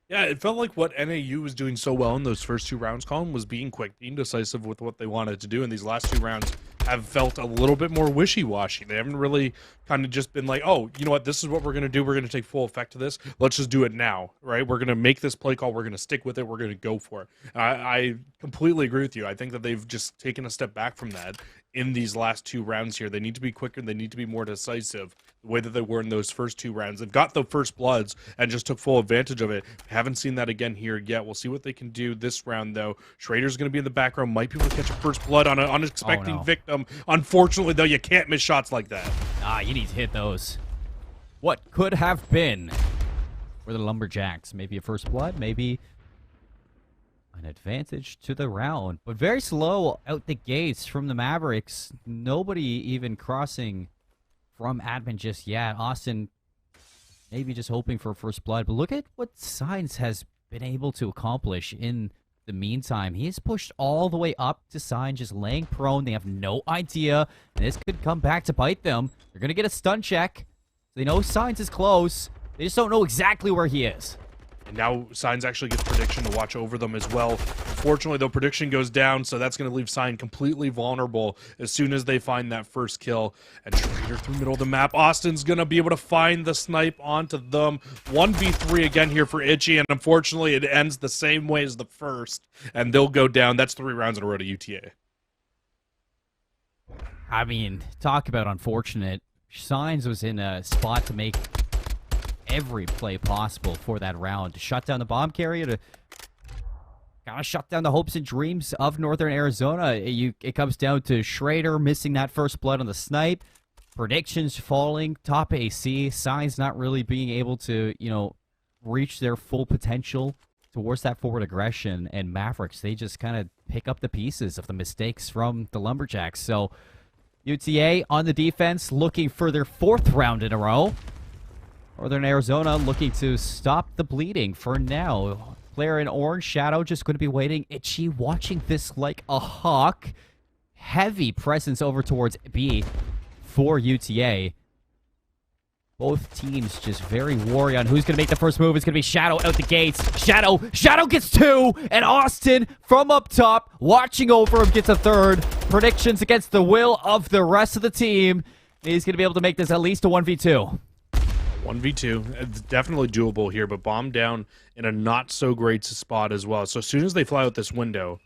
Yeah, it felt like what NAU was doing so well in those first 2 rounds, Colin, was being quick, being decisive with what they wanted to do. And these last 2 rounds have felt a little bit more wishy-washy. They haven't really kind of just been like, oh, you know what, this is what we're going to do. We're going to take full effect of this. Let's just do it now, right? We're going to make this play call. We're going to stick with it. We're going to go for it. I completely agree with you. I think that they've just taken a step back from that in these last 2 rounds here. They need to be quicker. They need to be more decisive the way that they were in those first 2 rounds. They've got the first bloods and just took full advantage of it. Haven't seen that again here yet. We'll see what they can do this round, though. Schrader's going to be in the background. Might be able to catch a first blood on an unexpected victim. Unfortunately, though, you can't miss shots like that. You need to hit those. what could have been for the Lumberjacks. Maybe a first blood, maybe an advantage to the round. But very slow out the gates from the Mavericks. Nobody even crossing from admin just yet. Austin maybe just hoping for first blood. But look at what Signs has been able to accomplish in the meantime. He's pushed all the way up to Signs, just laying prone. They have no idea. And this could come back to bite them. They're going to get a stun check. They know Signs is close. They just don't know exactly where he is. And now Signs actually gets Prediction to watch over them as well. Unfortunately, though, Prediction goes down, so that's going to leave Sign completely vulnerable as soon as they find that first kill. And Schrader through middle of the map. Austin's going to be able to find the snipe onto them. 1v3 again here for Itchy, and unfortunately, it ends the same way as the first. And they'll go down. That's 3 rounds in a row to UTA. I mean, talk about unfortunate. Signs was in a spot to make every play possible for that round. To shut down the bomb carrier, to kind of shut down the hopes and dreams of Northern Arizona. It comes down to Schrader missing that first blood on the snipe, Predictions falling, top AC, Signs not really being able to, reach their full potential towards that forward aggression, and Mavericks, they just kind of pick up the pieces of the mistakes from the Lumberjacks. So UTA on the defense, looking for their 4th round in a row. Northern Arizona looking to stop the bleeding for now. Player in orange, Shadow, just going to be waiting. Itchy watching this like a hawk. Heavy presence over towards B for UTA. Both teams just very wary on who's going to make the first move. It's going to be Shadow out the gates. Shadow gets 2, and Austin from up top, watching over him, gets a 3rd. Predictions against the will of the rest of the team. He's going to be able to make this at least a 1v2. 1v2. It's definitely doable here, but bomb down in a not-so-great spot as well. So as soon as they fly out this window,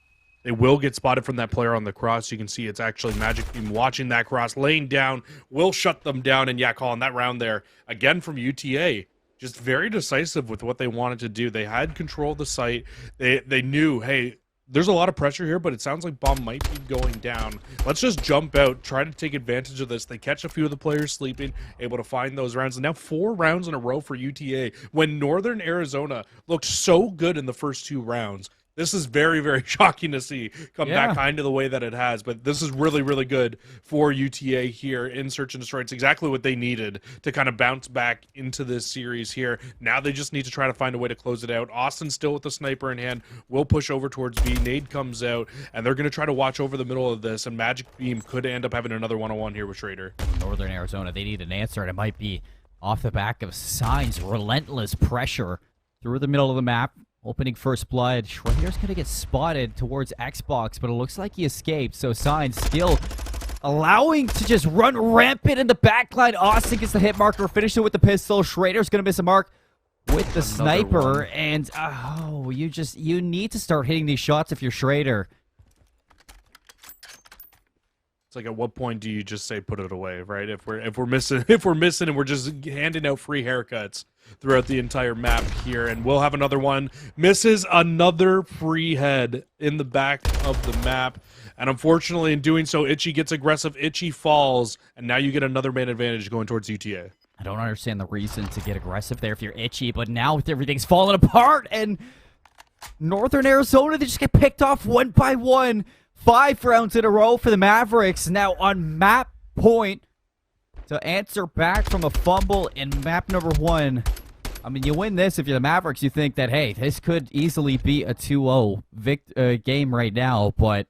they will get spotted from that player on the cross. You can see it's actually Magic Beam watching that cross, laying down, will shut them down, and yeah, calling that round there. Again from UTA, just very decisive with what they wanted to do. They had control of the site. They knew, hey, there's a lot of pressure here, but it sounds like bomb might be going down. Let's just jump out, try to take advantage of this. They catch a few of the players sleeping, able to find those rounds. And now 4 rounds in a row for UTA. When Northern Arizona looked so good in the first 2 rounds, this is very, very shocking to see come back kind of the way that it has. But this is really, really good for UTA here in Search and Destroy. It's exactly what they needed to kind of bounce back into this series here. Now they just need to try to find a way to close it out. Austin still with the sniper in hand. Will push over towards B. Nade comes out, and they're going to try to watch over the middle of this. And Magic Beam could end up having another one-on-one here with Schrader. Northern Arizona, they need an answer, and it might be off the back of Signs' relentless pressure through the middle of the map. Opening first blood. Schrader's going to get spotted towards Xbox, but it looks like he escaped. So Signs still allowing to just run rampant in the backline. Austin gets the hit marker, finish it with the pistol. Schrader's going to miss a mark with the sniper. And, you need to start hitting these shots if you're Schrader. It's like, at what point do you just say put it away, right? If we're missing and we're just handing out free haircuts throughout the entire map here, and we'll have another one. Misses another free head in the back of the map, and unfortunately in doing so, Itchy gets aggressive. Itchy falls, and now you get another man advantage going towards UTA. I don't understand the reason to get aggressive there if you're Itchy, but now everything's falling apart, and Northern Arizona, they just get picked off one by one. 5 rounds in a row for the Mavericks. Now on map point to answer back from a fumble in map number 1. I mean, you win this if you're the Mavericks. You think that, hey, this could easily be a 2-0 game right now, but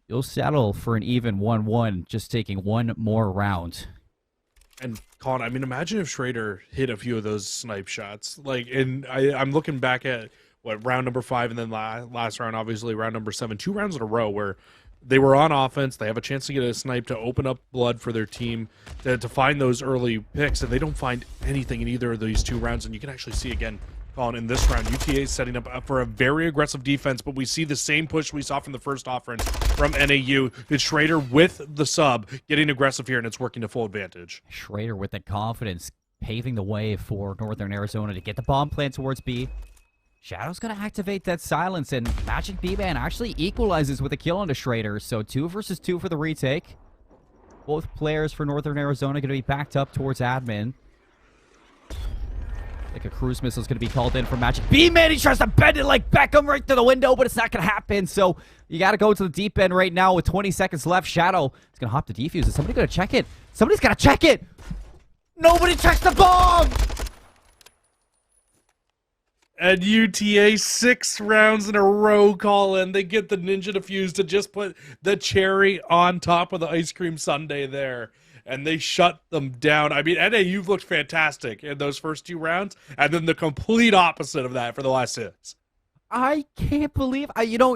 you'll settle for an even 1-1, just taking one more round. And Colin, I mean, imagine if Schrader hit a few of those snipe shots. Like, and I'm looking back at round number 5, and then last round, obviously round number 7, 2 rounds in a row where they were on offense. They have a chance to get a snipe to open up blood for their team, to find those early picks, and they don't find anything in either of these 2 rounds. And you can actually see again, Colin, in this round, UTA is setting up for a very aggressive defense, but we see the same push we saw from the first offense from NAU. It's Schrader with the sub getting aggressive here, and it's working to full advantage. Schrader with the confidence, paving the way for Northern Arizona to get the bomb plant towards B. Shadow's going to activate that silence, and Magic B-Man actually equalizes with a kill onto Schrader. So 2 versus 2 for the retake. Both players for Northern Arizona going to be backed up towards admin. cruise missile is going to be called in for Magic. B-Man, he tries to bend it like Beckham right to the window, but it's not going to happen. So you got to go to the deep end right now with 20 seconds left. Shadow is going to hop the defuse. Is somebody going to check it? Somebody's got to check it. Nobody checks the bomb. And UTA 6 rounds in a row, Colin. They get the Ninja Defuse to just put the cherry on top of the ice cream sundae there. And they shut them down. I mean, NAU looked fantastic in those first 2 rounds. And then the complete opposite of that for the last 6. I can't believe,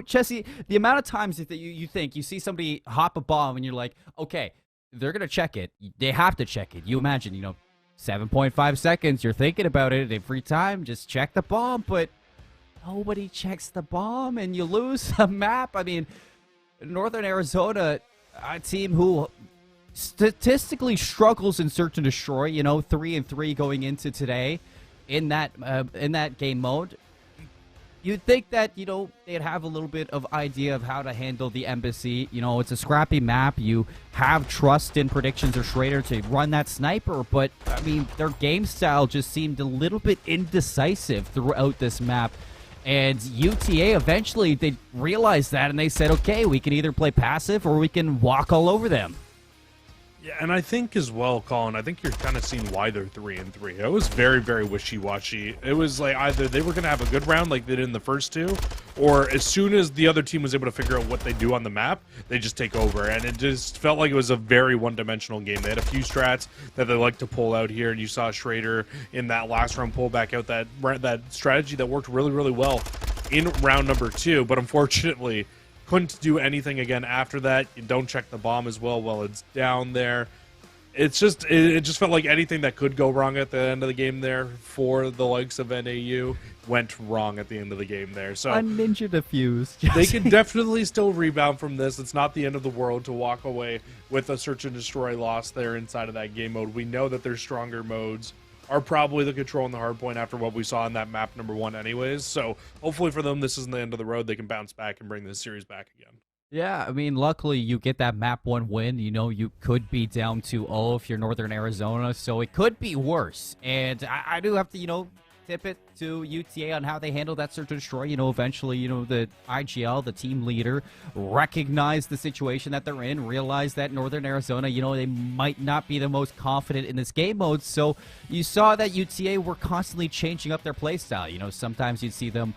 Jesse, the amount of times that you think you see somebody hop a bomb and you're like, okay, they're going to check it. They have to check it. You imagine, 7.5 seconds, you're thinking about it every time, just check the bomb, but nobody checks the bomb and you lose a map. I mean, Northern Arizona, a team who statistically struggles in search and destroy, 3-3 going into today in that game mode. You'd think that, they'd have a little bit of idea of how to handle the embassy. It's a scrappy map. You have trust in Predictions or Schrader to run that sniper, but, I mean, their game style just seemed a little bit indecisive throughout this map. And UTA, eventually, they realized that, and they said, okay, we can either play passive or we can walk all over them. Yeah, and I think as well, Colin, I think you're kind of seeing why they're 3-3. It was very, very wishy-washy. It was like either they were going to have a good round like they did in the first 2, or as soon as the other team was able to figure out what they do on the map, they just take over. And it just felt like it was a very one-dimensional game. They had a few strats that they like to pull out here, and you saw Schrader in that last round pull back out that strategy that worked really, really well in round number 2, but unfortunately couldn't do anything again after that. You don't check the bomb as well while it's down there. It just felt like anything that could go wrong at the end of the game there for the likes of NAU went wrong at the end of the game there. So a Ninja Defuse. They can definitely still rebound from this. It's not the end of the world to walk away with a search and destroy loss there inside of that game mode. We know that there's stronger modes are probably the control and the hard point after what we saw in that map number 1 anyways. So hopefully for them, this isn't the end of the road. They can bounce back and bring this series back again. Yeah, I mean, luckily you get that map 1 win. You could be down 2-0 if you're Northern Arizona, so it could be worse. And I do have to, tip it to UTA on how they handle that search and destroy. Eventually, the IGL, the team leader, recognized the situation that they're in, realized that Northern Arizona, they might not be the most confident in this game mode. So you saw that UTA were constantly changing up their play style. Sometimes you'd see them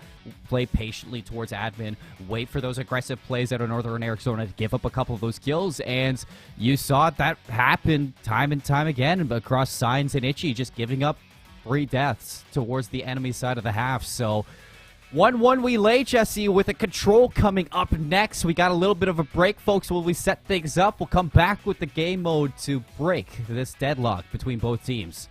play patiently towards admin, wait for those aggressive plays out of Northern Arizona to give up a couple of those kills, and you saw that happen time and time again across Signs and Itchy, just giving up 3 deaths towards the enemy side of the half. So 1-1 we lay, Jesse, with a control coming up next. We got a little bit of a break, folks. While we set things up, we'll come back with the game mode to break this deadlock between both teams.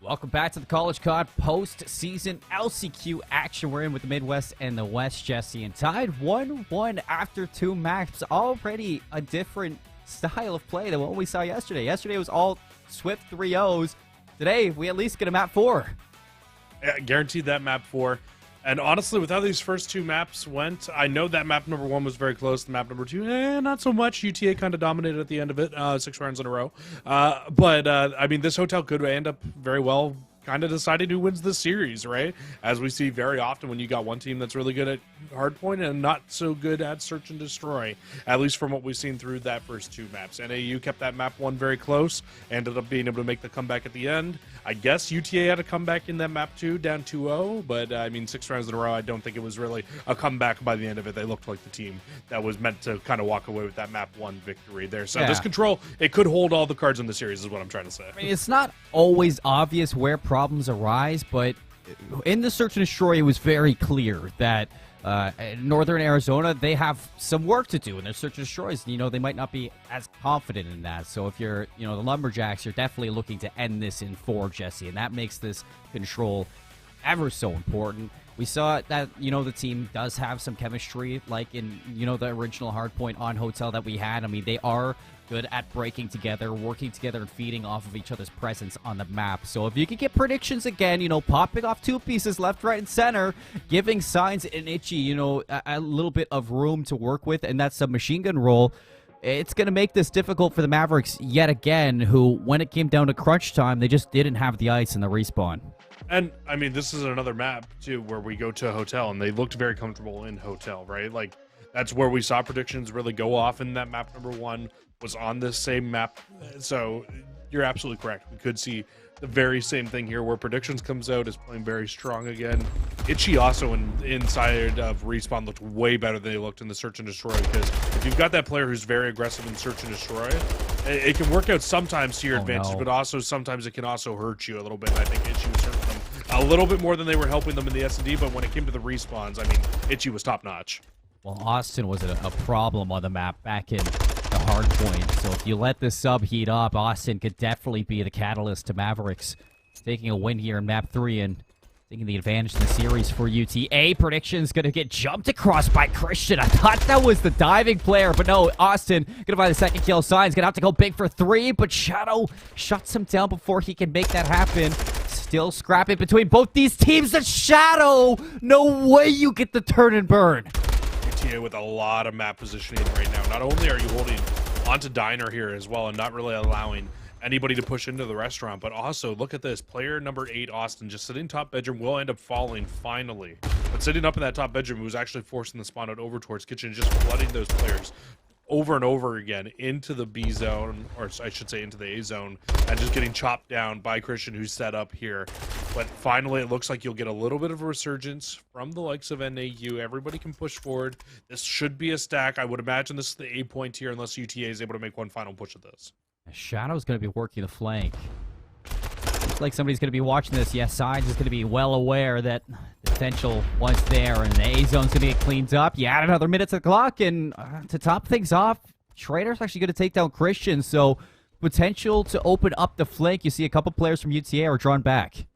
Welcome back to the College COD post-season LCQ action. We're in with the Midwest and the West, Jesse, and tied 1-1 after 2 maps. Already a different style of play than what we saw yesterday. Yesterday was all swift 3-0s. Today, we at least get a map 4. Yeah, guaranteed that map 4. And honestly, with how these first 2 maps went, I know that map number 1 was very close to map number 2. Not so much. UTA kind of dominated at the end of it, 6 rounds in a row. I mean, this hotel could end up very well kind of deciding who wins this series, right? As we see very often when you got one team that's really good at hardpoint and not so good at search and destroy, at least from what we've seen through that first 2 maps. NAU kept that map 1 very close, ended up being able to make the comeback at the end. I guess UTA had a comeback in that map 2, down 2-0, but I mean, 6 rounds in a row, I don't think it was really a comeback by the end of it. They looked like the team that was meant to kind of walk away with that map 1 victory there. So this control, it could hold all the cards in the series is what I'm trying to say. I mean, it's not always obvious where problems arise, but in the search and destroy, it was very clear that Northern Arizona, they have some work to do in their search and destroys. They might not be as confident in that. So if you're, the Lumberjacks, you're definitely looking to end this in 4, Jesse, and that makes this control ever so important. We saw that, the team does have some chemistry, like in, the original hardpoint on Hotel that we had. I mean, they are good at breaking together, working together, and feeding off of each other's presence on the map. So if you could get predictions again, popping off 2 pieces left, right, and center, giving Signs and Itchy, a little bit of room to work with, and that submachine gun roll, it's going to make this difficult for the Mavericks yet again, who, when it came down to crunch time, they just didn't have the ice in the respawn. And, I mean, this is another map, too, where we go to a hotel, and they looked very comfortable in hotel, right? Like, that's where we saw predictions really go off, and that map number 1 was on this same map. So, you're absolutely correct. We could see the very same thing here, where predictions comes out, is playing very strong again. Itchy also inside of respawn looked way better than they looked in the search and destroy, because if you've got that player who's very aggressive in search and destroy, it can work out sometimes to your advantage, but also sometimes it can also hurt you a little bit. And I think Itchy was hurting them a little bit more than they were helping them in the S&D, but when it came to the respawns, I mean, Itchy was top notch. Well, Austin was a problem on the map back in the hard point, so if you let this sub heat up, Austin could definitely be the catalyst to Mavericks taking a win here in map 3 and taking the advantage in the series for UTA. Prediction's gonna get jumped across by Christian. I thought that was the diving player, but no, Austin gonna find the second kill. Sign's gonna have to go big for 3, but Shadow shuts him down before he can make that happen. Still scrapping between both these teams. The Shadow! No way you get the turn and burn. UTA with a lot of map positioning right now. Not only are you holding onto Diner here as well and not really allowing anybody to push into the restaurant, but also look at this. Player number 8, Austin, just sitting top bedroom, will end up falling finally. But sitting up in that top bedroom, he was actually forcing the spawn out over towards kitchen, just flooding those players over and over again into the B zone, or I should say into the A zone, and just getting chopped down by Christian, who's set up here. But finally, it looks like you'll get a little bit of a resurgence from the likes of NAU. Everybody can push forward. This should be a stack. I would imagine this is the A point here, unless UTA is able to make one final push of this. Shadow's going to be working the flank. Looks like somebody's going to be watching this. Yes, Signs is going to be well aware that the potential was there, and the A zone's going to get cleaned up. You add another minute to the clock, and to top things off, Schrader's actually going to take down Christian, so potential to open up the flank. You see a couple players from UTA are drawn back.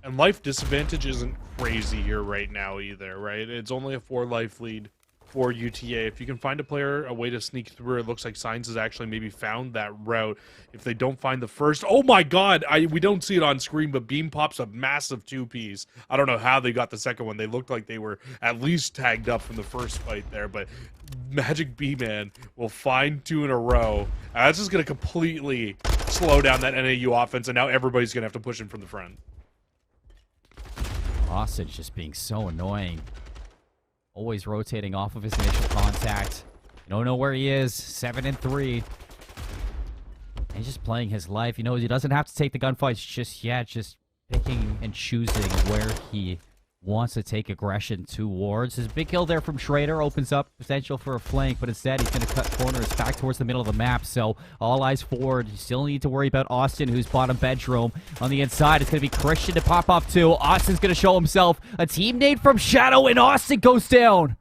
And life disadvantage isn't crazy here right now either, right? It's only a 4 life lead for UTA. If you can find a player, a way to sneak through, it looks like Science has actually maybe found that route. If they don't find the first, oh my god, we don't see it on screen, but Beam pops a massive 2-piece. I don't know how they got the second one. They looked like they were at least tagged up from the first fight there, but Magic B-Man will find 2 in a row. That's just going to completely slow down that NAU offense, and now everybody's going to have to push in from the front. Austin's just being so annoying. Always rotating off of his initial contact. You don't know where he is. 7 and 3. And he's just playing his life. You know, he doesn't have to take the gunfights just yet. Just picking and choosing where he wants to take aggression towards. His big kill there from Schrader opens up potential for a flank, but instead he's going to cut corners back towards the middle of the map. So all eyes forward. You still need to worry about Austin, who's bottom bedroom. On the inside, it's going to be Christian to pop up too. Austin's going to show himself. A team nade from Shadow, and Austin goes down.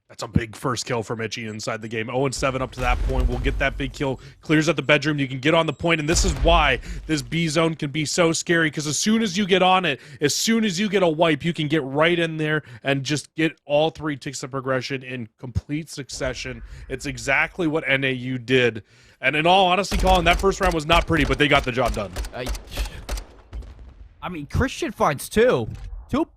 That's a big first kill from Itchy inside the game. 0-7 up to that point. We'll get that big kill. Clears out the bedroom. You can get on the point, and this is why this B zone can be so scary, because as soon as you get on it, as soon as you get a wipe, you can get right in there and just get all 3 ticks of progression in complete succession. It's exactly what NAU did. And in all honesty, Colin, that first round was not pretty, but they got the job done. I mean, Christian finds 2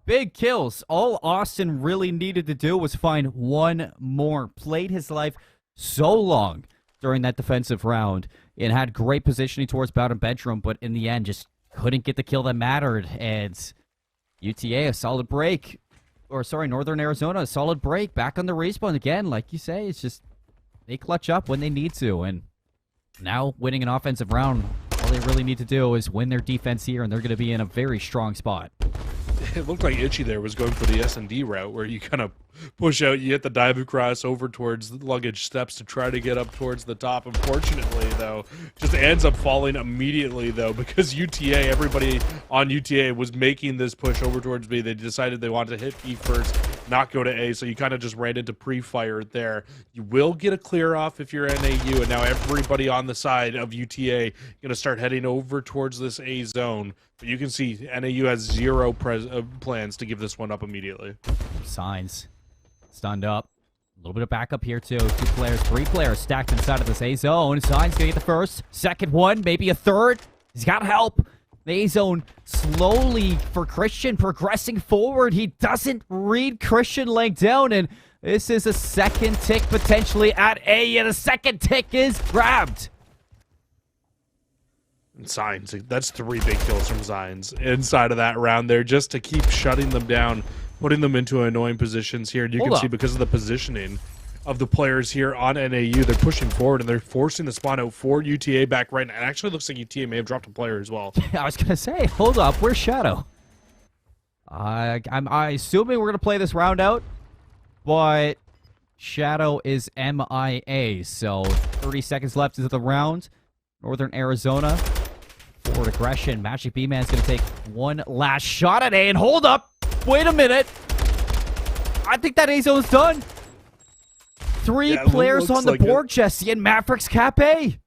big kills. All Austin really needed to do was find 1 more. Played his life so long during that defensive round and had great positioning towards bottom bedroom, but in the end just couldn't get the kill that mattered. And UTA, a solid break. Or sorry, Northern Arizona, a solid break. Back on the respawn again. Like you say, it's just they clutch up when they need to. And now winning an offensive round, all they really need to do is win their defense here, and they're going to be in a very strong spot. It looked like Itchy there was going for the S&D route, where you kind of push out, you hit the dive across over towards the luggage steps to try to get up towards the top. Unfortunately, though, just ends up falling immediately, though, because UTA, everybody on UTA was making this push over towards B. They decided they wanted to hit B first, not go to A, so you kind of just ran into pre-fire there. You will get a clear off if you're NAU, and now everybody on the side of UTA going to start heading over towards this A zone. But you can see NAU has 0 plans to give this one up immediately. Signs stunned up. A little bit of backup here, too. 2 players, 3 players stacked inside of this A zone. Signs gonna get the first, second one, maybe a third. He's got help. The A zone slowly for Christian progressing forward. He doesn't read Christian laying down, and This is a second tick potentially at A, and a second tick is grabbed. And Signs, that's 3 big kills from Signs inside of that round there, just to keep shutting them down, putting them into annoying positions here. And you can see because of the positioning of the players here on NAU, they're pushing forward and they're forcing the spawn out for UTA back right now. It actually looks like UTA may have dropped a player as well. I was going to say, hold up, where's Shadow? I'm assuming we're going to play this round out, but Shadow is MIA, so 30 seconds left into the round. Northern Arizona, forward aggression. Magic B-Man's going to take one last shot at A, and hold up, wait a minute. I think that A zone's done. 3 players on the board, Jesse, and Mavericks cap A.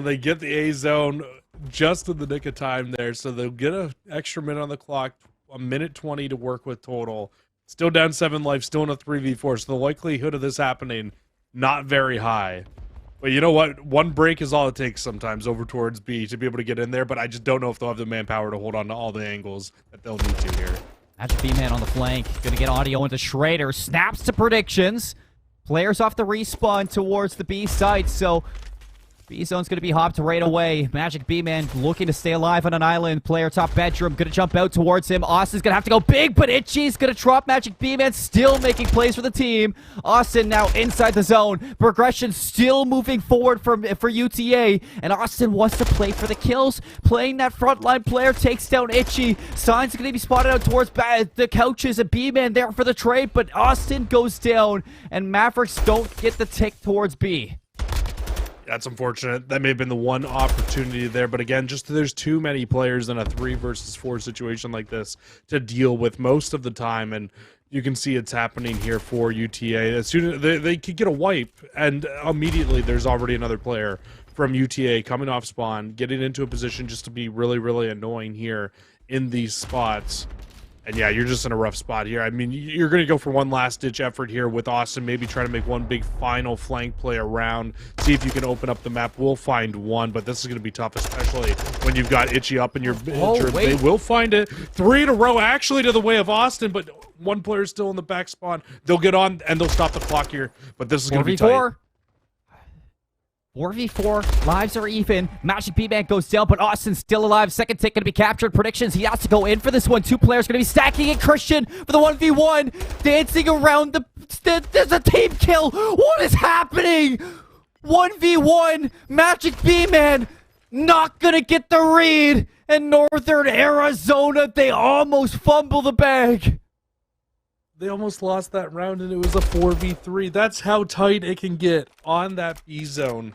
They get the A zone just in the nick of time there, so they'll get an extra minute on the clock, a minute 20 to work with total. Still down 7 life, still in a 3v4, so the likelihood of this happening, not very high. But you know what? One break is all it takes sometimes over towards B to be able to get in there, but I just don't know if they'll have the manpower to hold on to all the angles that they'll need to here. Magic B-Man on the flank, gonna get audio into Schrader, snaps to predictions. Players off the respawn towards the B site, so B-zone's going to be hopped right away. Magic B-Man looking to stay alive on an island. Player top bedroom, going to jump out towards him. Austin's going to have to go big, but Itchy's going to drop Magic B-Man, still making plays for the team. Austin now inside the zone. Progression still moving forward for UTA, and Austin wants to play for the kills. Playing that frontline player, takes down Itchy. Signs going to be spotted out towards the couches, and B-Man there for the trade, but Austin goes down, and Mavericks don't get the tick towards B. That's unfortunate. That may have been the one opportunity there, but again, just there's too many players in a 3 versus 4 situation like this to deal with most of the time, and you can see it's happening here for UTA. As soon as they could get a wipe, and immediately there's already another player from UTA coming off spawn, getting into a position just to be really, really annoying here in these spots. And yeah, you're just in a rough spot here. I mean, you're going to go for one last-ditch effort here with Austin, maybe try to make one big final flank play around, see if you can open up the map. We'll find one, but this is going to be tough, especially when you've got Itchy up in your... They will find it. 3 in a row, actually, to the way of Austin, but one player's still in the back spawn. They'll get on, and they'll stop the clock here, but this is going to be tight. 4v4, lives are even. Magic B-Man goes down, but Austin's still alive. Second tick going to be captured. Predictions, he has to go in for this one. 2 players going to be stacking it. Christian for the 1v1. Dancing around there's a team kill. What is happening? 1v1. Magic B-Man not going to get the read. And Northern Arizona, they almost fumble the bag. They almost lost that round, and it was a 4v3. That's how tight it can get on that B zone.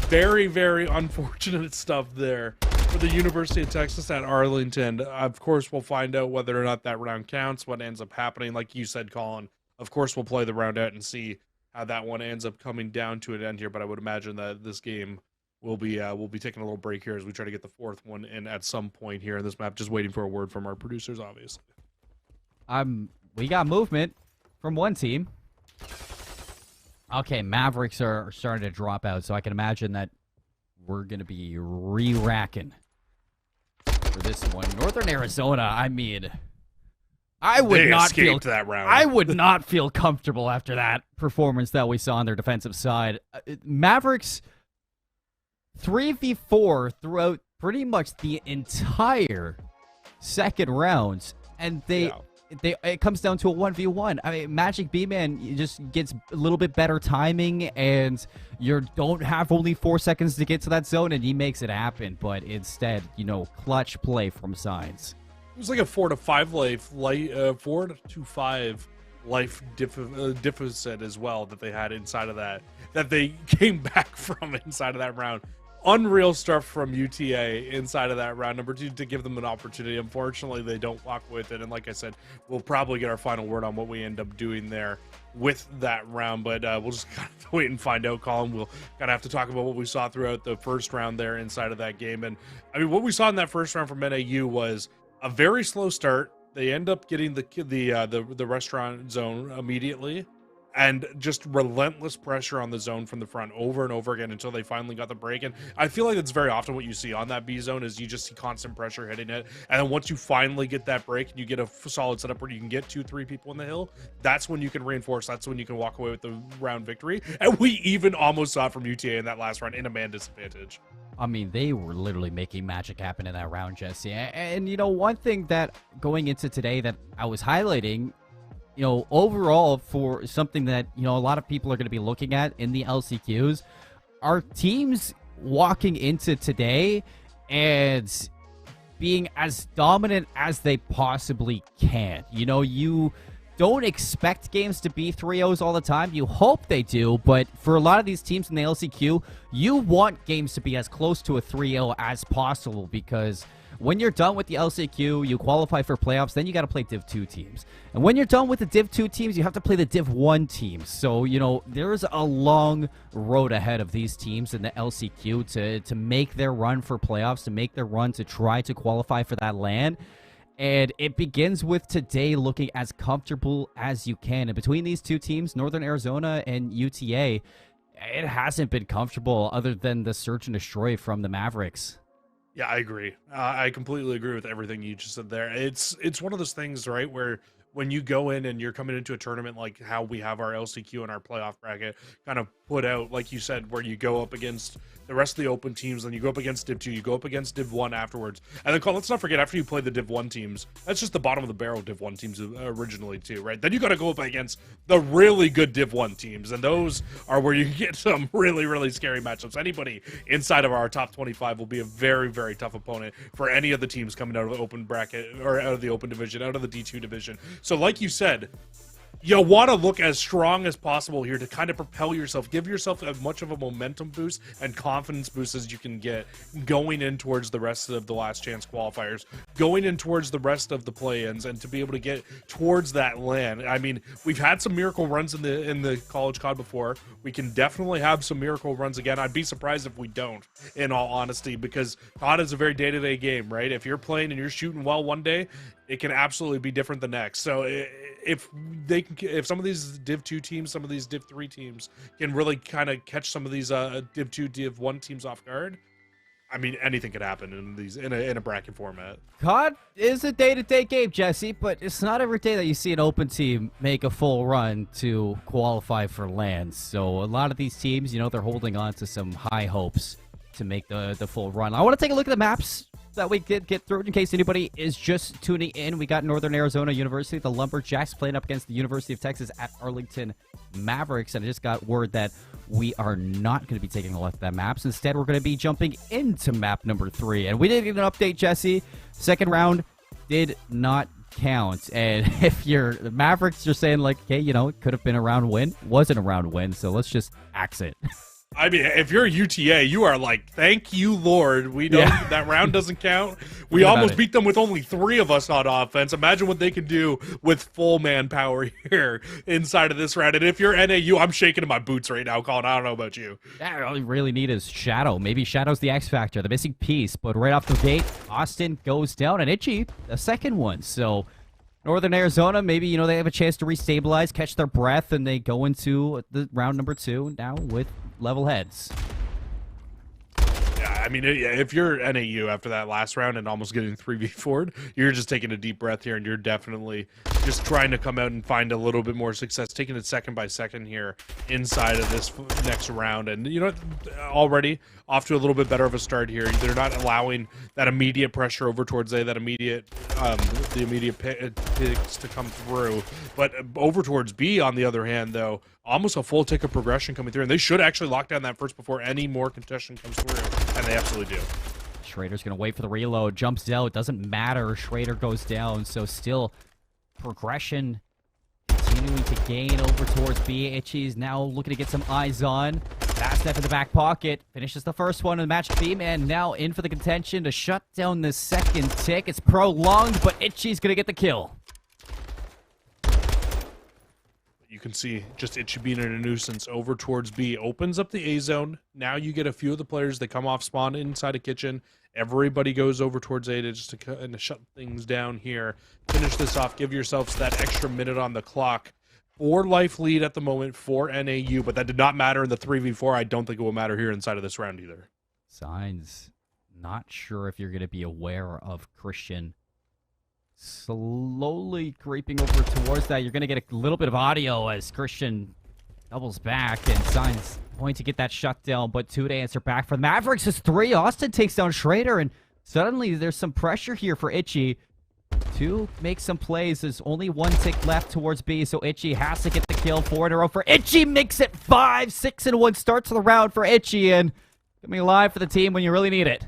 Very, very unfortunate stuff there for the University of Texas at Arlington. Of course, we'll find out whether or not that round counts, what ends up happening. Like you said, Colin, of course, we'll play the round out and see how that one ends up coming down to an end here. But I would imagine that this game will be we'll be taking a little break here as we try to get the 4th one in at some point here in this map. Just waiting for a word from our producers, obviously. We got movement from one team. Okay, Mavericks are starting to drop out, so I can imagine that we're going to be re-racking for this one. Northern Arizona, I mean, I would not feel that round. I would not feel comfortable after that performance that we saw on their defensive side. Mavericks 3v4 throughout pretty much the entire second round, and it comes down to a 1v1. I mean, Magic B-Man just gets a little bit better timing, and you don't have only 4 seconds to get to that zone, and he makes it happen. But instead, clutch play from Signs. It was like a 4 to 5 life, 4 to 5 life deficit as well that they had inside of that they came back from inside of that round. Unreal stuff from UTA inside of that round. Number 2, to give them an opportunity. Unfortunately, they don't walk with it. And like I said, we'll probably get our final word on what we end up doing there with that round. But we'll just kind of wait and find out, Colin. We'll kind of have to talk about what we saw throughout the first round there inside of that game. And I mean, what we saw in that first round from NAU was a very slow start. They end up getting the restaurant zone immediately. and just relentless pressure on the zone from the front over and over again until they finally got the break. And I feel like that's very often what you see on that B zone is you just see constant pressure hitting it. And then once you finally get that break and you get a solid setup where you can get 2-3 people in the hill, that's when you can reinforce. That's when you can walk away with the round victory. And we even almost saw it from UTA in that last round in a man disadvantage. I mean, they were literally making magic happen in that round, Jesse. And, you know, one thing that going into today that I was highlighting, you know, overall for something that, you know, a lot of people are going to be looking at in the LCQs, are teams walking into today and being as dominant as they possibly can. You know, you don't expect games to be 3-0s all the time. You hope they do, but for a lot of these teams in the LCQ, you want games to be as close to a 3-0 as possible, because when you're done with the LCQ, you qualify for playoffs, then you got to play Div 2 teams. And when you're done with the Div 2 teams, you have to play the Div 1 teams. So, you know, there's a long road ahead of these teams in the LCQ to make their run for playoffs, to make their run to try to qualify for that LAN. And it begins with today looking as comfortable as you can. And between these two teams, Northern Arizona and UTA, it hasn't been comfortable other than the search and destroy from the Mavericks. Yeah, I agree. I completely agree with everything you just said there. It's one of those things, right, where when you go in and you're coming into a tournament like how we have our LCQ and our playoff bracket kind of put out, like you said, where you go up against the rest of the open teams, then you go up against Div 2, you go up against Div 1 afterwards. And then, let's not forget, after you play the Div 1 teams, that's just the bottom of the barrel Div 1 teams originally too, right? Then you got to go up against the really good Div 1 teams, and those are where you get some really, really scary matchups. Anybody inside of our top 25 will be a very, very tough opponent for any of the teams coming out of the open bracket, or out of the open division, out of the D2 division. So like you said, you want to look as strong as possible here to kind of propel yourself, give yourself as much of a momentum boost and confidence boost as you can get going in towards the rest of the last chance qualifiers, going in towards the rest of the play-ins, and to be able to get towards that LAN. I mean, we've had some miracle runs in the college COD before. We can definitely have some miracle runs again. I'd be surprised if we don't, in all honesty, because COD is a very day-to-day game, right? If you're playing and you're shooting well one day, it can absolutely be different the next. So if some of these Div 2 teams, some of these Div 3 teams can really kind of catch some of these Div 2, Div 1 teams off guard, I mean, anything could happen in these in a bracket format. COD is a day-to-day game, Jesse, but it's not every day that you see an open team make a full run to qualify for LANs. So a lot of these teams, you know, they're holding on to some high hopes to make the full run. I want to take a look at the maps that we did get through in case anybody is just tuning in. We got Northern Arizona University, the Lumberjacks, playing up against the University of Texas at Arlington Mavericks. And I just got word that we are not going to be taking a look at that maps. Instead, we're going to be jumping into map number 3. And we did get an update, Jesse. Second round did not count. And if you're the Mavericks, you're saying like, okay, you know, it could have been a round win. Wasn't a round win, so let's just axe it. I mean, if you're UTA, you are like, thank you, Lord. We don't, that round doesn't count. We almost beat them with only 3 of us on offense. Imagine what they can do with full manpower here inside of this round. And if you're NAU, I'm shaking in my boots right now, Colin. I don't know about you. Yeah, all you really need is Shadow. Maybe Shadow's the X factor, the missing piece. But right off the gate, Austin goes down, and Itchy, the second one. So Northern Arizona, maybe, you know, they have a chance to restabilize, catch their breath, and they go into the round number 2 now with level heads. Yeah, I mean, if you're NAU after that last round and almost getting 3v4'd, you're just taking a deep breath here, and you're definitely just trying to come out and find a little bit more success, taking it second by second here inside of this next round. And, you know, already off to a little bit better of a start here. They're not allowing that immediate pressure over towards A, that immediate, the immediate picks to come through. But over towards B, on the other hand, though, almost a full tick of progression coming through, and they should actually lock down that first before any more contestation comes through, and they absolutely do. Schrader's going to wait for the reload, jumps out, doesn't matter, Schrader goes down, so still progression continuing to gain over towards B. Itchy's now looking to get some eyes on. Fast step in the back pocket, finishes the first one in the match. B-Man now in for the contention to shut down the second tick. It's prolonged, but Itchy's going to get the kill. You can see just Itchy being in a nuisance over towards B. Opens up the A zone. Now you get a few of the players that come off spawn inside a kitchen. Everybody goes over towards A to just to kind of shut things down here. Finish this off. Give yourselves that extra minute on the clock 4-life lead at the moment for NAU, but that did not matter in the 3v4. I don't think it will matter here inside of this round either. Signs, not sure if you're going to be aware of Christian slowly creeping over towards that. You're going to get a little bit of audio as Christian doubles back, and Signs going to get that shut down, but 2 to answer back for the Mavericks is 3. Austin takes down Schrader, and suddenly there's some pressure here for Itchy to make some plays. There's only 1 tick left towards B, so Itchy has to get the kill. 4 in a row for Itchy, makes it 5. 6-1 start to the round for Itchy, and coming alive for the team when you really need it.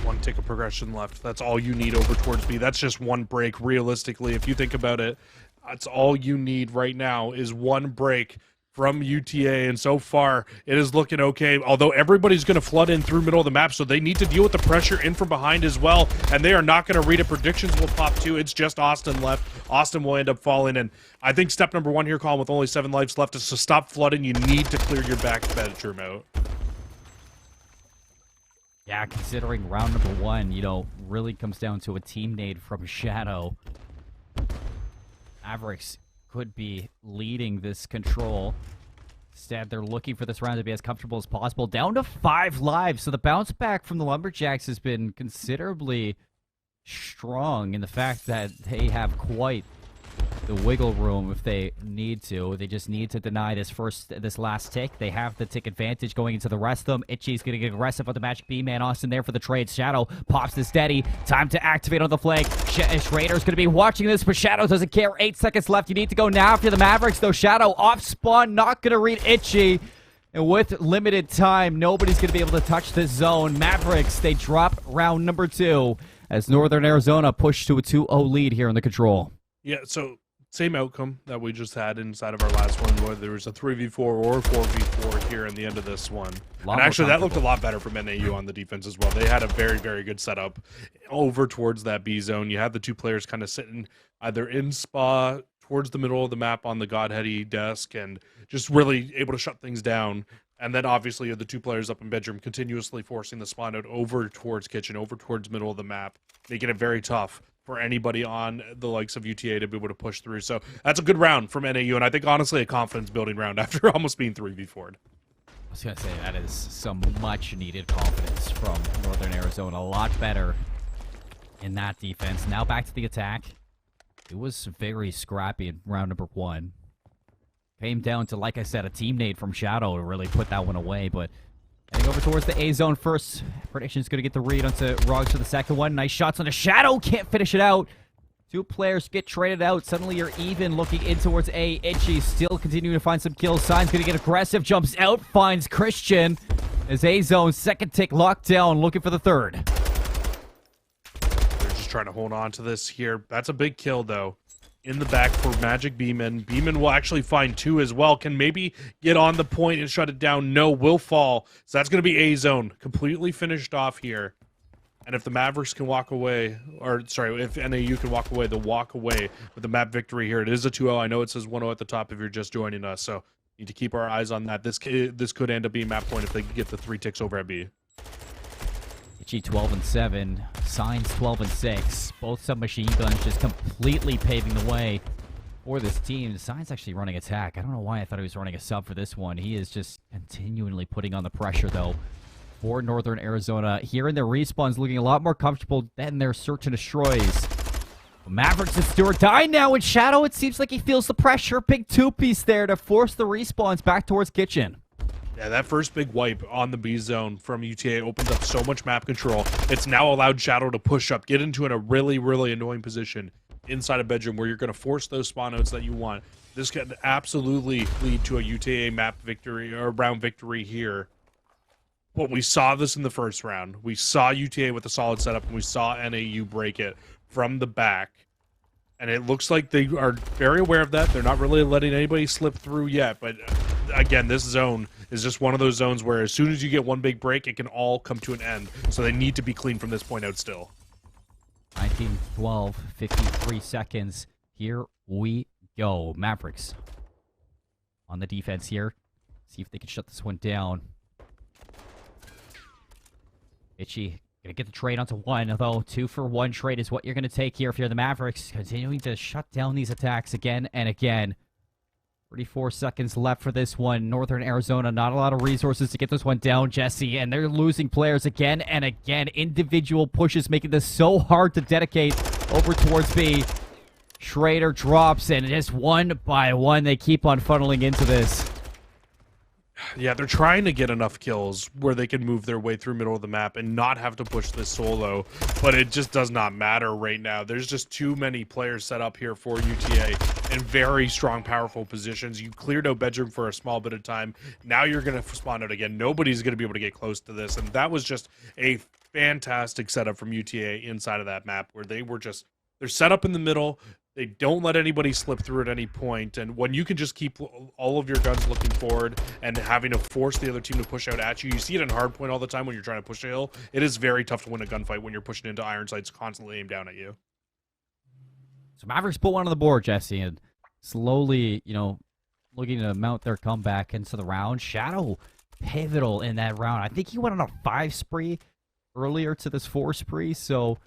1 tick of progression left. That's all you need over towards B. That's just 1 break, realistically. If you think about it, that's all you need right now is 1 break from UTA, and so far it is looking okay, although everybody's going to flood in through middle of the map, so they need to deal with the pressure in from behind as well, and they are not going to read it. Predictions will pop too. It's just Austin left. Austin will end up falling, and I think step number 1 here, Colin, with only 7 lives left, is to stop flooding. You need to clear your back bedroom out. Yeah, considering round number 1, you know, really comes down to a team nade from Shadow. Mavericks could be leading this control. Instead, they're looking for this round to be as comfortable as possible. Down to 5 lives, so the bounce back from the Lumberjacks has been considerably strong in the fact that they have quite the wiggle room if they need to. They just need to deny this last tick. They have the tick advantage going into the rest of them. Itchy's going to get aggressive on the Magic B-Man. Austin there for the trade. Shadow pops the steady. Time to activate on the flank. Schrader's going to be watching this, but Shadow doesn't care. 8 seconds left. You need to go now after the Mavericks, though. Shadow off spawn, not going to read Itchy. And with limited time, nobody's going to be able to touch this zone. Mavericks, they drop round number 2 as Northern Arizona push to a 2-0 lead here in the control. Yeah, so same outcome that we just had inside of our last one, whether there was a 3v4 or 4v4 here in the end of this one. And actually, that looked a lot better from NAU on the defense as well. They had a very, very good setup over towards that B zone. You had the 2 players kind of sitting either in spa towards the middle of the map on the Godheady desk and just really able to shut things down. And then obviously the 2 players up in bedroom continuously forcing the spawn out over towards kitchen, over towards middle of the map, making it very tough for anybody on the likes of UTA to be able to push through. So that's a good round from NAU, and I think honestly a confidence-building round after almost being 3v4'd. I was going to say, that is some much-needed confidence from Northern Arizona. A lot better in that defense. Now back to the attack. It was very scrappy in round number 1. Came down to, like I said, a team nade from Shadow to really put that one away, but heading over towards the A zone first. Prediction's going to get the read onto Rogs for the second one. Nice shots on the Shadow. Can't finish it out. 2 players get traded out. Suddenly you're even looking in towards A. Itchy still continuing to find some kills. Sign's going to get aggressive. Jumps out. Finds Christian. As A zone, second tick locked down. Looking for the third. They're just trying to hold on to this here. That's a big kill, though. In the back for Magic Beeman. Beeman will actually find 2 as well. Can maybe get on the point and shut it down. No, will fall. So that's going to be A zone. Completely finished off here. And if the Mavericks can walk away, or sorry, if NAU can walk away, they'll walk away with the map victory here. It is a 2-0. I know it says 1-0 at the top if you're just joining us. So need to keep our eyes on that. This could end up being map point if they get the 3 ticks over at B. Itchy 12-7, Signs 12-6. Both submachine guns just completely paving the way for this team. Signs actually running attack. I don't know why I thought he was running a sub for this one. He is just continually putting on the pressure, though, for Northern Arizona. Here in their respawns, looking a lot more comfortable than their search and destroys. Mavericks is do or die now in Shadow. It seems like he feels the pressure. Big 2-piece there to force the respawns back towards kitchen. Yeah, that first big wipe on the B zone from UTA opened up so much map control. It's now allowed Shadow to push up, get into a really, really annoying position inside a bedroom where you're going to force those spawn outs that you want. This can absolutely lead to a UTA map victory or round victory here. But we saw this in the first round. We saw UTA with a solid setup, and we saw NAU break it from the back. And it looks like they are very aware of that. They're not really letting anybody slip through yet. But again, this zone is just one of those zones where as soon as you get one big break, it can all come to an end. So they need to be clean from this point out still. 19-12, 53 seconds. Here we go. Mavericks on the defense here. See if they can shut this one down. Itchy Gonna get the trade onto one, although 2-for-1 trade is what you're gonna take here if you're the Mavericks. Continuing to shut down these attacks again and again. 34 seconds left for this one. Northern Arizona, not a lot of resources to get this one down, Jesse. And they're losing players again and again. Individual pushes making this so hard to dedicate over towards B. Schrader drops, and just one by one, they keep on funneling into this. Yeah, they're trying to get enough kills where they can move their way through middle of the map and not have to push this solo, but it just does not matter right now. There's just too many players set up here for UTA in very strong, powerful positions. You cleared out bedroom for a small bit of time. Now you're going to spawn out again. Nobody's going to be able to get close to this, and that was just a fantastic setup from UTA inside of that map where they're set up in the middle. They don't let anybody slip through at any point, and when you can just keep all of your guns looking forward and having to force the other team to push out at you, you see it in hardpoint all the time when you're trying to push a hill. It is very tough to win a gunfight when you're pushing into iron sights constantly aimed down at you. So Mavericks put one on the board, Jesse, and slowly, looking to mount their comeback into the round. Shadow pivotal in that round. I think he went on a 5 spree earlier to this 4 spree, so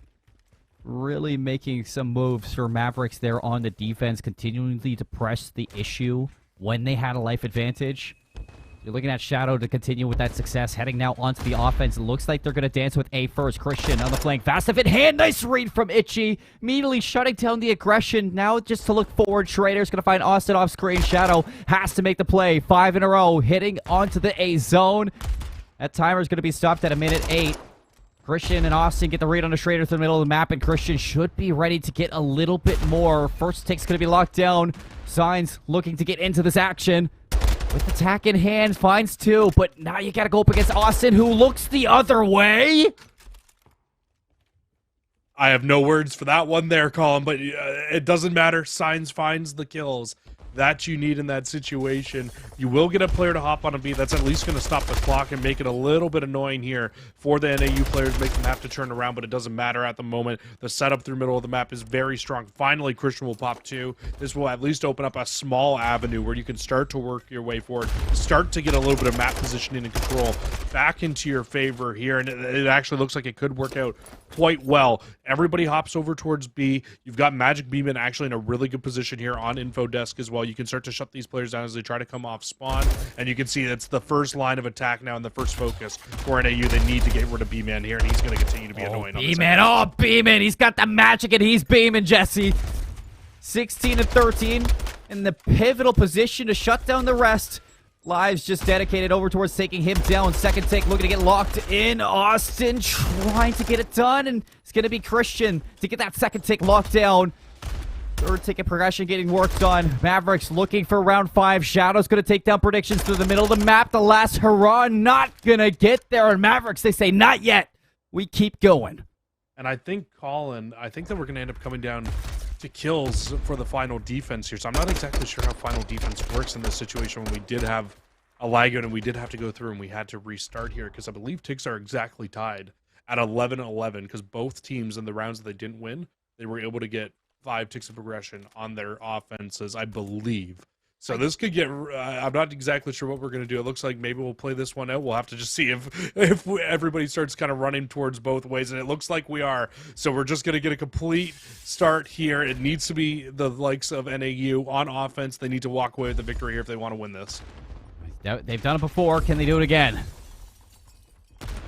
really making some moves for Mavericks there on the defense, continuing to press the issue when they had a life advantage. You're looking at Shadow to continue with that success, heading now onto the offense. It looks like they're going to dance with A first. Christian on the flank, fast in hand, nice read from Itchy, immediately shutting down the aggression. Now just to look forward, Schrader's going to find Austin off screen. Shadow has to make the play, 5 in a row, hitting onto the A zone. That timer's going to be stopped at 1:08. Christian and Austin get the read on the Schrader through the middle of the map, and Christian should be ready to get a little bit more. First take's going to be locked down. Signs looking to get into this action. With attack in hand, finds 2, but now you got to go up against Austin, who looks the other way. I have no words for that one there, Colin, but it doesn't matter. Signs finds the kills that you need in that situation. You will get a player to hop on a B. That's at least going to stop the clock and make it a little bit annoying here for the NAU players, make them have to turn around, but it doesn't matter at the moment. The setup through middle of the map is very strong. Finally, Christian will pop 2. This will at least open up a small avenue where you can start to work your way forward, start to get a little bit of map positioning and control back into your favor here, and it actually looks like it could work out quite well. Everybody hops over towards B. You've got Magic Beeman actually in a really good position here on info desk as well. You can start to shut these players down as they try to come off spawn, and you can see that's the first line of attack now and the first focus for NAU. They need to get rid of B-Man here, and he's going to continue to be annoying. B-Man, B-Man, he's got the magic and he's beaming, Jesse. 16-13 in the pivotal position to shut down the rest. Lives just dedicated over towards taking him down. Second take looking to get locked in. Austin trying to get it done, and it's going to be Christian to get that second take locked down. Third ticket progression getting worked on. Mavericks looking for round 5. Shadow's going to take down predictions through the middle of the map. The last hurrah not going to get there. And Mavericks, they say, not yet. We keep going. And I think, Colin, that we're going to end up coming down to kills for the final defense here. So I'm not exactly sure how final defense works in this situation when we did have a lag out and we did have to go through and we had to restart here, because I believe ticks are exactly tied at 11-11, because both teams in the rounds that they didn't win, they were able to get 5 ticks of progression on their offenses, I believe. So this could get, I'm not exactly sure what we're going to do. It looks like maybe we'll play this one out. We'll have to just see if everybody starts kind of running towards both ways, and it looks like we are. So we're just going to get a complete start here. It needs to be the likes of NAU on offense. They need to walk away with the victory here if they want to win this. They've done it before. Can they do it again?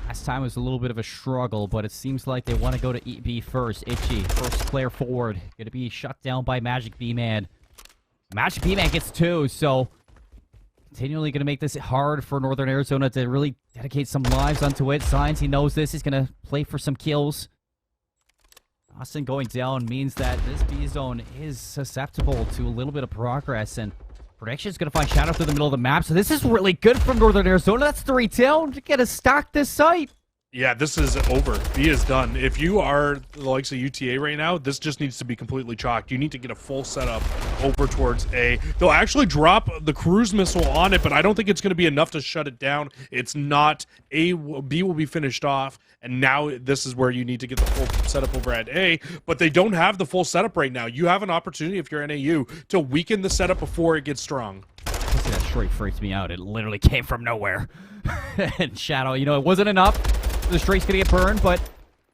Last time was a little bit of a struggle, but it seems like they want to go to EB first. Itchy, first player forward. Going to be shut down by Magic B-Man. Magic B-Man gets 2, so continually going to make this hard for Northern Arizona to really dedicate some lives onto it. Signs he knows this. He's going to play for some kills. Austin going down means that this B zone is susceptible to a little bit of progress, and Prediction's going to find Shadow through the middle of the map, so this is really good from Northern Arizona. That's 3 down. You got to stock this site. Yeah, this is over. B is done. If you are the likes of UTA right now, this just needs to be completely chalked. You need to get a full setup over towards A. They'll actually drop the cruise missile on it, but I don't think it's going to be enough to shut it down. It's not. B will be finished off, and now this is where you need to get the full setup over at A, but they don't have the full setup right now. You have an opportunity, if you're NAU, to weaken the setup before it gets strong. That straight freaked me out. It literally came from nowhere. And Shadow, it wasn't enough. The straight's gonna get burned, but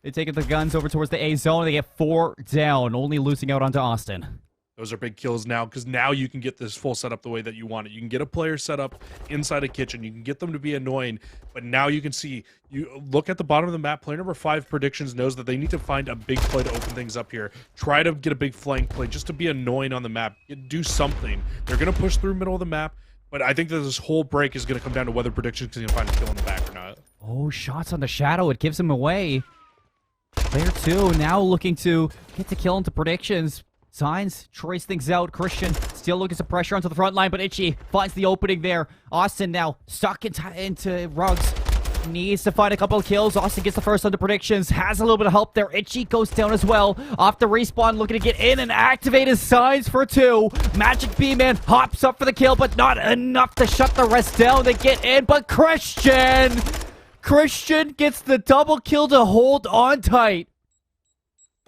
They take the guns over towards the A zone. They get 4 down, only losing out onto Austin. Those are big kills now, because now you can get this full setup the way that you want it. You can get a player set up inside a kitchen. You can get them to be annoying, but now you can see, you look at the bottom of the map, player number 5 predictions knows that they need to find a big play to open things up here. Try to get a big flank play just to be annoying on the map. Do something. They're going to push through middle of the map, but I think that this whole break is going to come down to whether predictions can find a kill in the back or not. Oh, shots on the Shadow. It gives him away. Player 2 now looking to get the kill into predictions. Signs, trace things out. Christian still looking some pressure onto the front line, but Itchy finds the opening there. Austin now stuck into Ruggs. Needs to find a couple of kills. Austin gets the first on the predictions. Has a little bit of help there. Itchy goes down as well. Off the respawn, looking to get in and activate his signs for 2. Magic B-Man hops up for the kill, but not enough to shut the rest down. They get in, but Christian gets the double kill to hold on tight.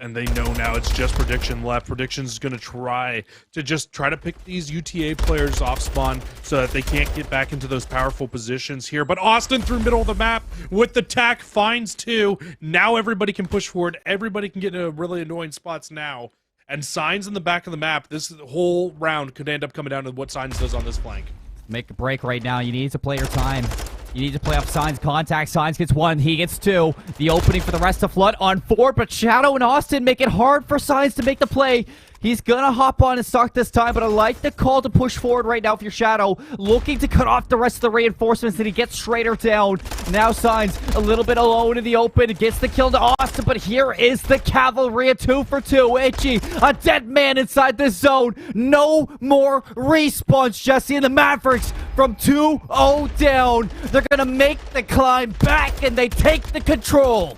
And they know now it's just prediction left. Prediction's going to try to pick these UTA players off spawn so that they can't get back into those powerful positions here. But Austin through middle of the map with the tack finds 2. Now everybody can push forward. Everybody can get into really annoying spots now. And Signs in the back of the map, this whole round could end up coming down to what Signs does on this flank. Make a break right now. You need to play your time. You need to play up Signs. Contact. Signs gets 1. He gets 2. The opening for the rest of Flood on 4. But Shadow and Austin make it hard for Signs to make the play. He's going to hop on and stalk this time. But I like the call to push forward right now for your Shadow. Looking to cut off the rest of the reinforcements. And he gets straighter down. Now Signs a little bit alone in the open. Gets the kill to Austin. But here is the cavalry. A 2 for 2. Itchy. A dead man inside this zone. No more respawns, Jesse. And the Mavericks from 2-0 down. They're going to make the climb back. And they take the control.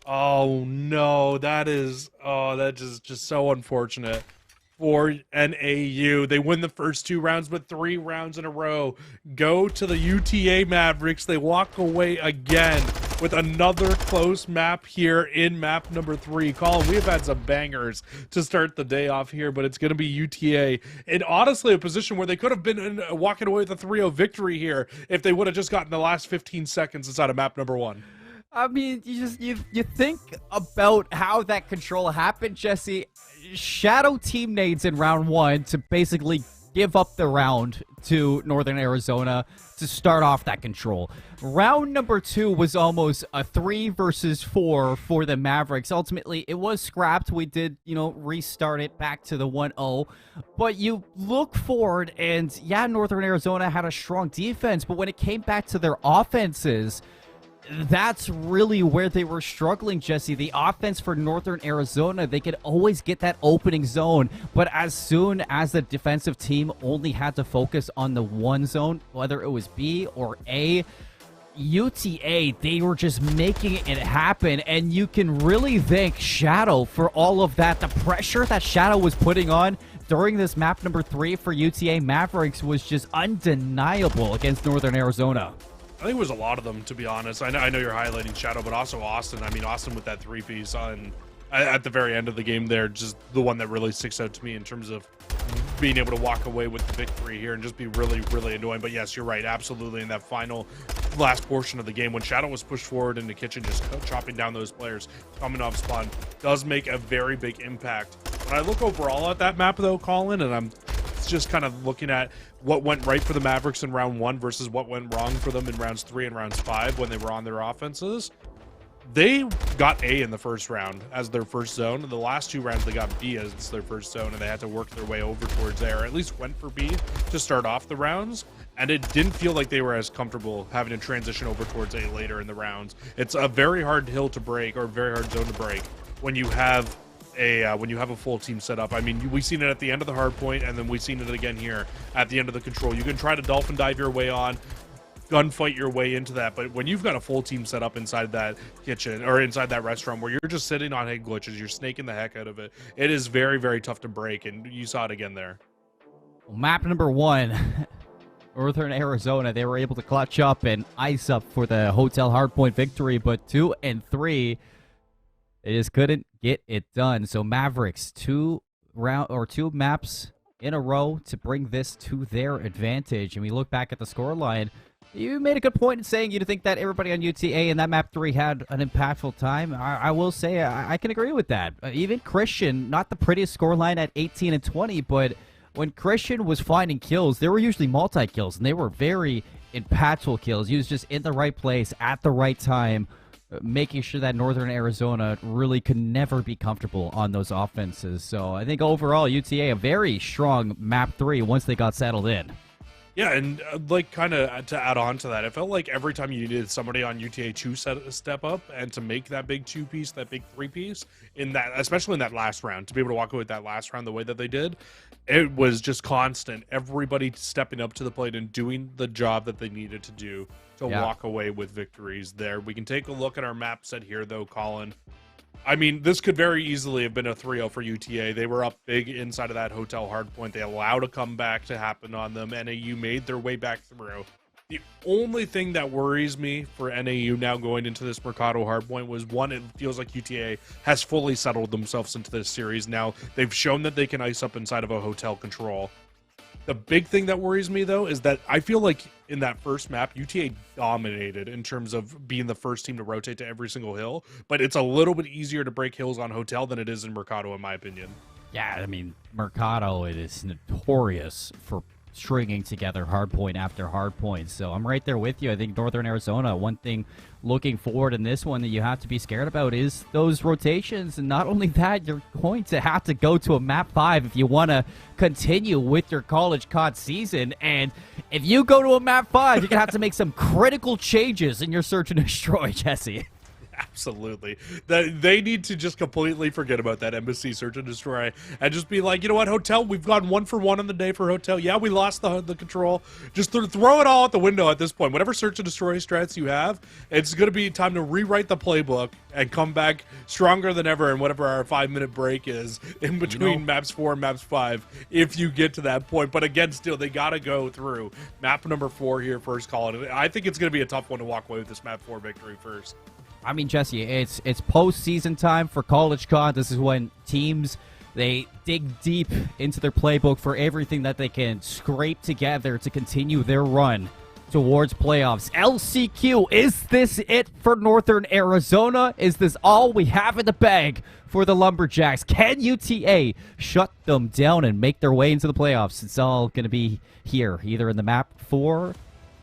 Oh no, that's just so unfortunate for NAU. They win the first 2 rounds, but 3 rounds in a row go to the UTA Mavericks. They walk away again with another close map here in map number 3. Colin, we have had some bangers to start the day off here, but it's going to be UTA. And honestly, a position where they could have been walking away with a 3-0 victory here if they would have just gotten the last 15 seconds inside of map number 1. I mean, you think about how that control happened, Jesse. Shadow team nades in round 1 to basically give up the round to Northern Arizona to start off that control. Round number 2 was almost a 3 versus 4 for the Mavericks. Ultimately, it was scrapped. We did, restart it back to the 1-0. But you look forward, and yeah, Northern Arizona had a strong defense, but when it came back to their offenses, that's really where they were struggling, Jesse. The offense for Northern Arizona, they could always get that opening zone, but as soon as the defensive team only had to focus on the one zone, whether it was B or A, UTA, they were just making it happen, and you can really thank Shadow for all of that. The pressure that Shadow was putting on during this map number 3 for UTA Mavericks was just undeniable against Northern Arizona. I think it was a lot of them, to be honest. I know you're highlighting Shadow, but also Austin. I mean, Austin with that 3-piece on at the very end of the game there, just the one that really sticks out to me in terms of being able to walk away with the victory here and just be really, really annoying. But yes, you're right. Absolutely. In that last portion of the game, when Shadow was pushed forward in the kitchen, just chopping down those players coming off spawn, does make a very big impact. When I look overall at that map, though, Colin, and I'm just kind of looking at what went right for the Mavericks in round 1 versus what went wrong for them in rounds 3 and rounds 5 when they were on their offenses. They got A in the first round as their first zone, and the last 2 rounds they got B as their first zone, and they had to work their way over towards A, or at least went for B to start off the rounds, and it didn't feel like they were as comfortable having to transition over towards A later in the rounds. It's a very hard hill to break, or very hard zone to break, when you have a full team set up. I mean, we've seen it at the end of the hard point, and then we've seen it again here at the end of the control. You can try to dolphin dive your way on, gunfight your way into that, but when you've got a full team set up inside that kitchen or inside that restaurant where you're just sitting on head glitches, you're snaking the heck out of it, it is very, very tough to break, and you saw it again there. Map number 1, Northern Arizona, they were able to clutch up and ice up for the Hotel Hardpoint victory, but 2 and 3, they just couldn't get it done. So Mavericks, 2 maps in a row to bring this to their advantage. And we look back at the scoreline, You made a good point in saying you think that everybody on UTA in that map 3 had an impactful time. I will say I can agree with that. Even Christian, not the prettiest scoreline at 18 and 20, but when Christian was finding kills, they were usually multi-kills, and they were very impactful kills. He was just in the right place at the right time, making sure that Northern Arizona really could never be comfortable on those offenses. So I think overall, UTA, a very strong map 3 once they got settled in. Yeah, and like kind of to add on to that, it felt like every time you needed somebody on UTA to step up and to make that big 2-piece, that big 3-piece, in that, especially in that last round, to be able to walk away with that last round the way that they did, it was just constant. Everybody stepping up to the plate and doing the job that they needed to do to walk away with victories there. We can take a look at our map set here, though, Colin. I mean, this could very easily have been a 3-0 for UTA. They were up big inside of that hotel hardpoint. They allowed a comeback to happen on them. NAU made their way back through. The only thing that worries me for NAU now going into this Mercado hardpoint was, one, it feels like UTA has fully settled themselves into this series. Now, they've shown that they can ice up inside of a hotel control. The big thing that worries me, though, is that I feel like in that first map, UTA dominated in terms of being the first team to rotate to every single hill, but it's a little bit easier to break hills on hotel than it is in Mercado, in my opinion. Yeah, I mean, Mercado, it is notorious for stringing together hardpoint after hardpoint. So I'm right there with you. I think Northern Arizona, one thing looking forward in this one that you have to be scared about is those rotations. And not only that, you're going to have to go to a map 5 if you want to continue with your college COD season. And if you go to a map 5, you're going to have to make some critical changes in your search and destroy, Jesse. Absolutely. They need to just completely forget about that embassy search and destroy and just be like, you know what, hotel, we've gone 1 for 1 on the day for hotel. Yeah, we lost the control. Just throw it all out the window at this point. Whatever search and destroy strats you have, it's going to be time to rewrite the playbook and come back stronger than ever in whatever our 5-minute break is in between maps 4 and maps 5 if you get to that point. But again, still, they got to go through map number 4 here first, Colin. I think it's going to be a tough one to walk away with this map 4 victory first. I mean, Jesse, it's postseason time for College COD. This is when teams, they dig deep into their playbook for everything that they can scrape together to continue their run towards playoffs. LCQ, is this it for Northern Arizona? Is this all we have in the bag for the Lumberjacks? Can UTA shut them down and make their way into the playoffs? It's all going to be here, either in the map 4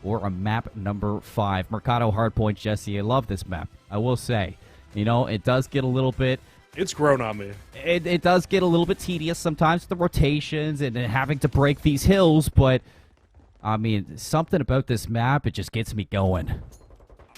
or a map number 5. Mercado hardpoint, Jesse. I love this map. I will say, you know, it does get a little bit... It's grown on me. It does get a little bit tedious sometimes with the rotations and having to break these hills, but, I mean, something about this map, it just gets me going.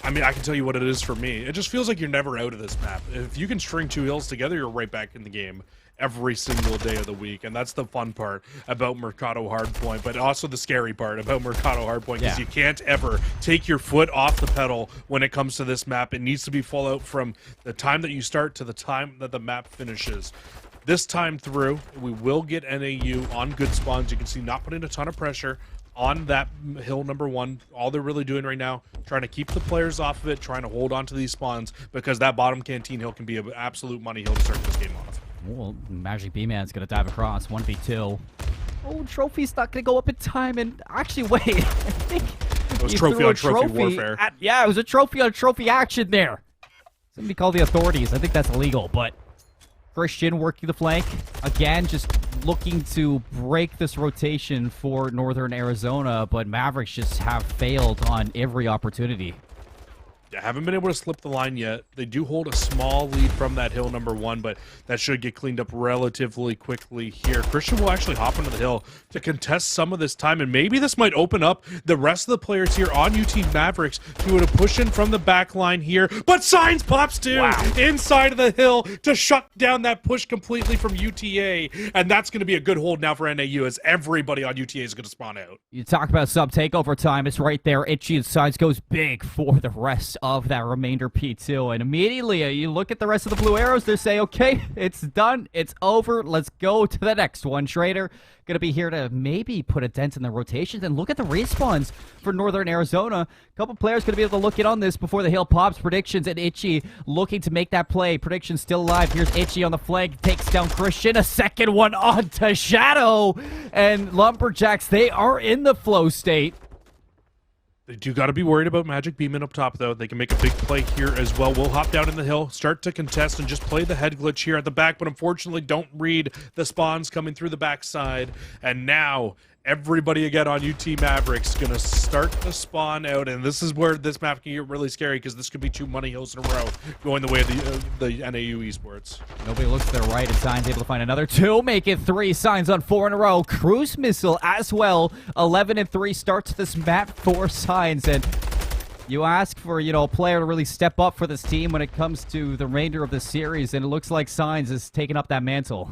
I mean, I can tell you what it is for me. It just feels like you're never out of this map. If you can string 2 hills together, you're right back in the game every single day of the week, and that's the fun part about Mercado hardpoint, but also the scary part about Mercado hardpoint, because you can't ever take your foot off the pedal when it comes to this map. It needs to be full out from the time that you start to the time that the map finishes. This time through, we will get NAU on good spawns. You can see not putting a ton of pressure on that hill number 1. All they're really doing right now, trying to keep the players off of it, trying to hold on to these spawns, because that bottom canteen hill can be an absolute money hill to start this game off. Well, Magic B-Man's going to dive across. 1v2. Oh, trophy's not going to go up in time. And actually, wait. I think it was trophy on trophy warfare. Yeah, it was a trophy on trophy action there. Somebody call the authorities. I think that's illegal. But Christian working the flank. Again, just looking to break this rotation for Northern Arizona. But Mavericks just have failed on every opportunity. I haven't been able to slip the line yet. They do hold a small lead from that hill number 1, but that should get cleaned up relatively quickly here. Christian will actually hop onto the hill to contest some of this time, and maybe this might open up the rest of the players here on UT Mavericks to push in from the back line here. But Signs pops too inside of the hill to shut down that push completely from UTA, and that's going to be a good hold now for NAU, as everybody on UTA is going to spawn out. You talk about sub takeover time. It's right there. Itchy and Signs goes big for the rest of that remainder P2, and immediately you look at the rest of the blue arrows. They say, okay, it's done, it's over, let's go to the next one. Schrader gonna be here to maybe put a dent in the rotations, and look at the respawns for Northern Arizona. A couple players gonna be able to look in on this before the hill pops. Predictions and Itchy looking to make that play. Predictions still alive. Here's Itchy on the flank, takes down Christian. A second one onto Shadow, and Lumberjacks, they are in the flow state. They do got to be worried about Magic Beeman up top, though. They can make a big play here as well. We'll hop down in the hill, start to contest, and just play the head glitch here at the back, but unfortunately don't read the spawns coming through the backside. And now everybody again on UT Mavericks going to start to spawn out, and this is where this map can get really scary because this could be 2 money hills in a row going the way of the NAU Esports. Nobody looks to their right, and Signs able to find another 2, make it 3. Signs on 4 in a row. Cruise Missile as well. 11-3 starts this map for Signs, and you ask for, a player to really step up for this team when it comes to the remainder of the series, and it looks like Signs is taking up that mantle.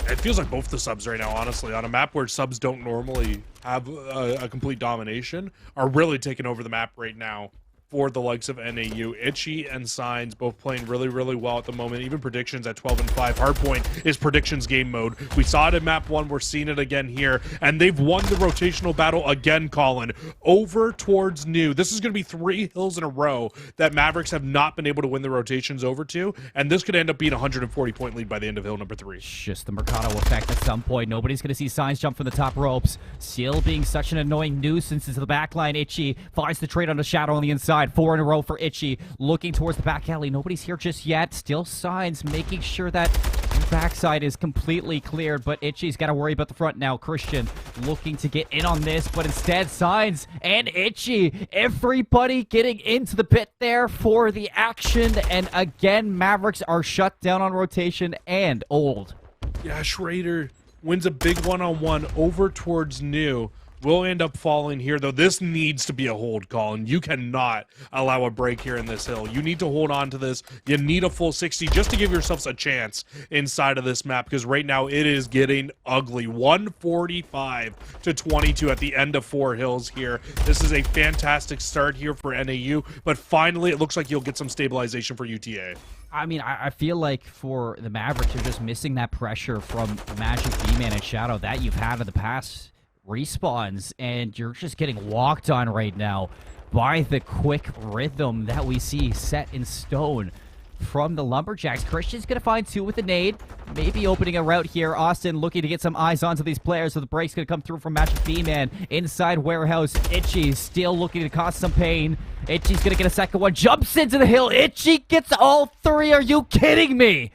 It feels like both the subs right now, honestly, on a map where subs don't normally have a complete domination, are really taking over the map right now for the likes of NAU. Itchy and Signs both playing really, really well at the moment. Even Predictions at 12-5. Hardpoint is Predictions game mode. We saw it in map 1. We're seeing it again here. And they've won the rotational battle again, Colin, over towards NAU. This is going to be 3 hills in a row that Mavericks have not been able to win the rotations over to. And this could end up being a 140-point lead by the end of hill number 3. It's just the Mercado effect at some point. Nobody's going to see Signs jump from the top ropes. Still being such an annoying nuisance into the backline. Itchy finds the trade on the shadow on the inside. 4 in a row for Itchy, looking towards the back alley. Nobody's here just yet. Still Signs making sure that the backside is completely cleared, but Itchy's got to worry about the front now. Christian looking to get in on this, but instead Signs and Itchy, everybody getting into the pit there for the action, and again Mavericks are shut down on rotation and old. Yeah, Schrader wins a big one-on-one over towards NAU. Will end up falling here, though. This needs to be a hold, Colin. You cannot allow a break here in this hill. You need to hold on to this. You need a full 60 just to give yourselves a chance inside of this map, because right now it is getting ugly. 145-22 at the end of 4 hills here. This is a fantastic start here for NAU, but finally it looks like you'll get some stabilization for UTA. I mean, I feel like for the Mavericks, you're just missing that pressure from Magic B-Man and Shadow that you've had in the past respawns, and you're just getting walked on right now by the quick rhythm that we see set in stone from the Lumberjacks. Christian's gonna find 2 with a nade, maybe opening a route here. Austin looking to get some eyes onto these players, so the break's gonna come through from Magic B-Man. Inside warehouse, Itchy still looking to cause some pain. Itchy's gonna get a second one, jumps into the hill. Itchy gets all 3. Are you kidding me?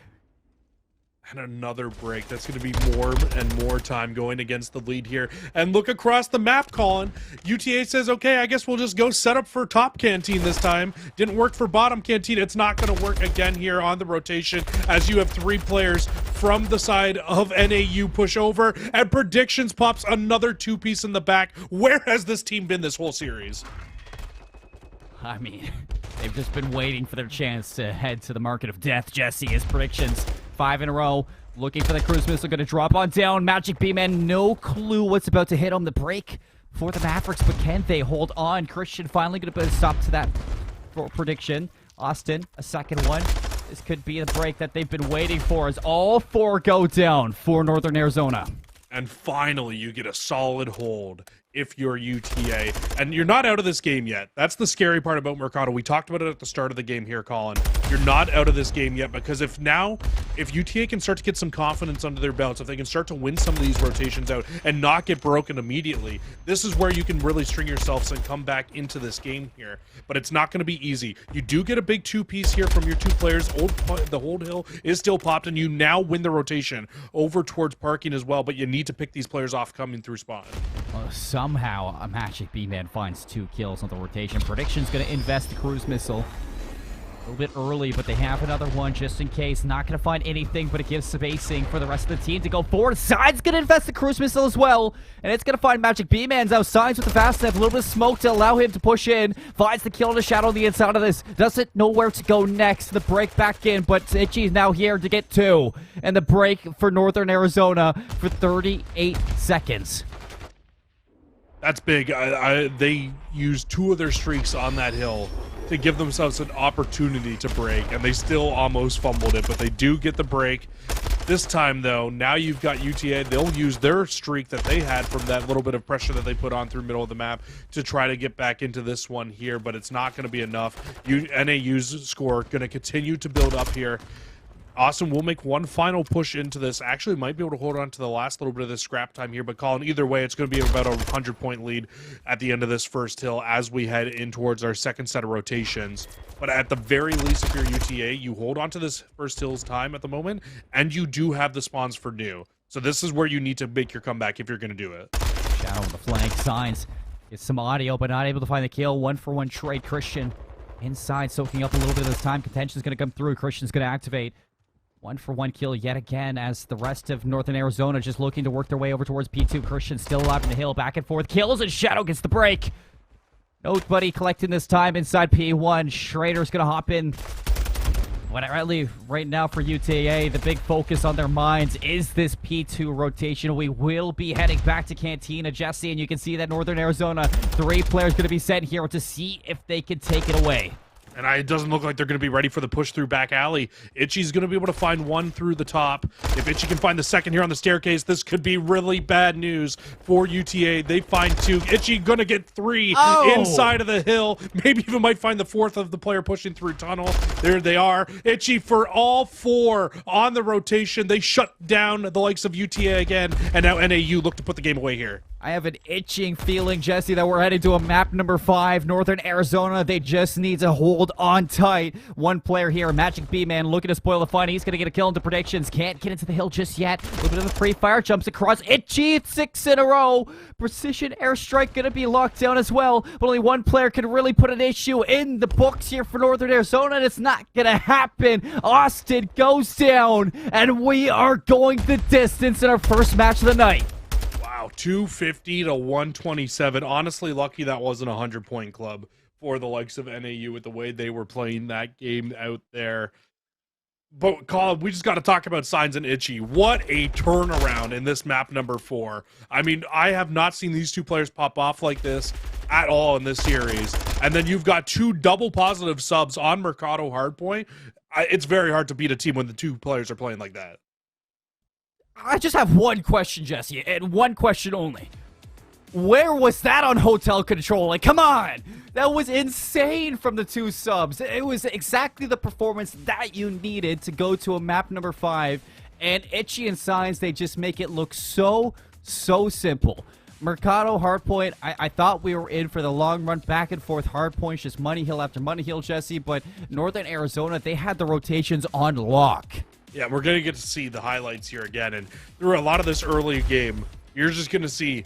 And another break. That's going to be more and more time going against the lead here. And look across the map, Colin. UTA says, okay, I guess we'll just go set up for top canteen this time. Didn't work for bottom canteen. It's not going to work again here on the rotation, as you have 3 players from the side of NAU push over. And Predictions pops another 2-piece in the back. Where has this team been this whole series? I mean, they've just been waiting for their chance to head to the market of death. Jesse is Predictions. 5 in a row. Looking for the cruise missile. Going to drop on down. Magic B-Man, no clue what's about to hit him. The break for the Mavericks, but can they hold on? Christian finally going to put a stop to that for Prediction. Austin, a second one. This could be the break that they've been waiting for as all 4 go down for Northern Arizona. And finally, you get a solid hold if you're UTA. And you're not out of this game yet. That's the scary part about Mercado. We talked about it at the start of the game here, Colin. You're not out of this game yet, because if UTA can start to get some confidence under their belts, if they can start to win some of these rotations out and not get broken immediately, this is where you can really string yourselves and come back into this game here. But it's not going to be easy. You do get a big 2-piece here from your 2 players. The hold hill is still popped, and you now win the rotation over towards parking as well, but you need to pick these players off coming through spawn. Somehow, a Magic B-Man finds 2 kills on the rotation. Prediction's going to invest the cruise missile. A little bit early, but they have another one just in case. Not going to find anything, but it gives spacing for the rest of the team to go forward. Side's going to invest the cruise missile as well, and it's going to find Magic B-Man's out. Sides with the fast step, a little bit of smoke to allow him to push in. Finds the kill in the shadow on the inside of this. Doesn't know where to go next. The break back in, but Itchy's now here to get 2. And the break for Northern Arizona for 38 seconds. That's big. They used 2 of their streaks on that hill to give themselves an opportunity to break, and they still almost fumbled it, but they do get the break. This time, though, now you've got UTA. They'll use their streak that they had from that little bit of pressure that they put on through middle of the map to try to get back into this one here, but it's not going to be enough. NAU's score going to continue to build up here. Austin will make one final push into this. Actually, might be able to hold on to the last little bit of this scrap time here. But Colin, either way, it's going to be about a 100-point lead at the end of this first hill as we head in towards our second set of rotations. But at the very least, if you're UTA, you hold on to this first hill's time at the moment, and you do have the spawns for NAU. So this is where you need to make your comeback if you're going to do it. Shadow on the flank. Signs gets some audio, but not able to find the kill. 1-for-1 trade. Christian inside, soaking up a little bit of this time. Contention's going to come through. Christian's going to activate. 1-for-1 kill yet again as the rest of Northern Arizona just looking to work their way over towards P2. Christian still alive in the hill. Back and forth. Kills, and Shadow gets the break. Nobody collecting this time inside P1. Schrader's going to hop in. Really, right now for UTA, the big focus on their minds is this P2 rotation. We will be heading back to Cantina, Jesse, and you can see that Northern Arizona, 3 players going to be sent here to see if they can take it away. And it doesn't look like they're going to be ready for the push through back alley. Itchy's going to be able to find one through the top. If Itchy can find the second here on the staircase, this could be really bad news for UTA. They find 2. Itchy going to get 3 inside of the hill. Maybe even might find the 4th of the player pushing through tunnel. There they are. Itchy for all 4 on the rotation. They shut down the likes of UTA again. And now NAU look to put the game away here. I have an itching feeling, Jesse, that we're headed to a map number 5, Northern Arizona. They just need to hold on tight. One player here, Magic B-Man, looking to spoil the fun. He's going to get a kill into predictions. Can't get into the hill just yet. A little bit of the free fire, jumps across. Itchy, 6 in a row. Precision airstrike going to be locked down as well. But only one player can really put an issue in the books here for Northern Arizona, and it's not going to happen. Austin goes down, and we are going the distance in our first match of the night. 250 to 127. Honestly, lucky that wasn't a 100-point club for the likes of NAU with the way they were playing that game out there. But Colin, we just got to talk about Signs and Itchy. What a turnaround in this map number 4. I mean, I have not seen these 2 players pop off like this at all in this series. And then you've got 2 double positive subs on Mercado Hardpoint. It's very hard to beat a team when the 2 players are playing like that. I just have one question, Jesse, and one question only. Where was that on hotel control? Like, come on! That was insane from the 2 subs. It was exactly the performance that you needed to go to a map number 5. And Itchy and Signs, they just make it look so simple. Mercado Hardpoint, I thought we were in for the long run, back and forth hardpoints, just money hill after money hill, Jesse. But Northern Arizona, they had the rotations on lock. Yeah, we're going to get to see the highlights here again. And through a lot of this early game, you're just going to see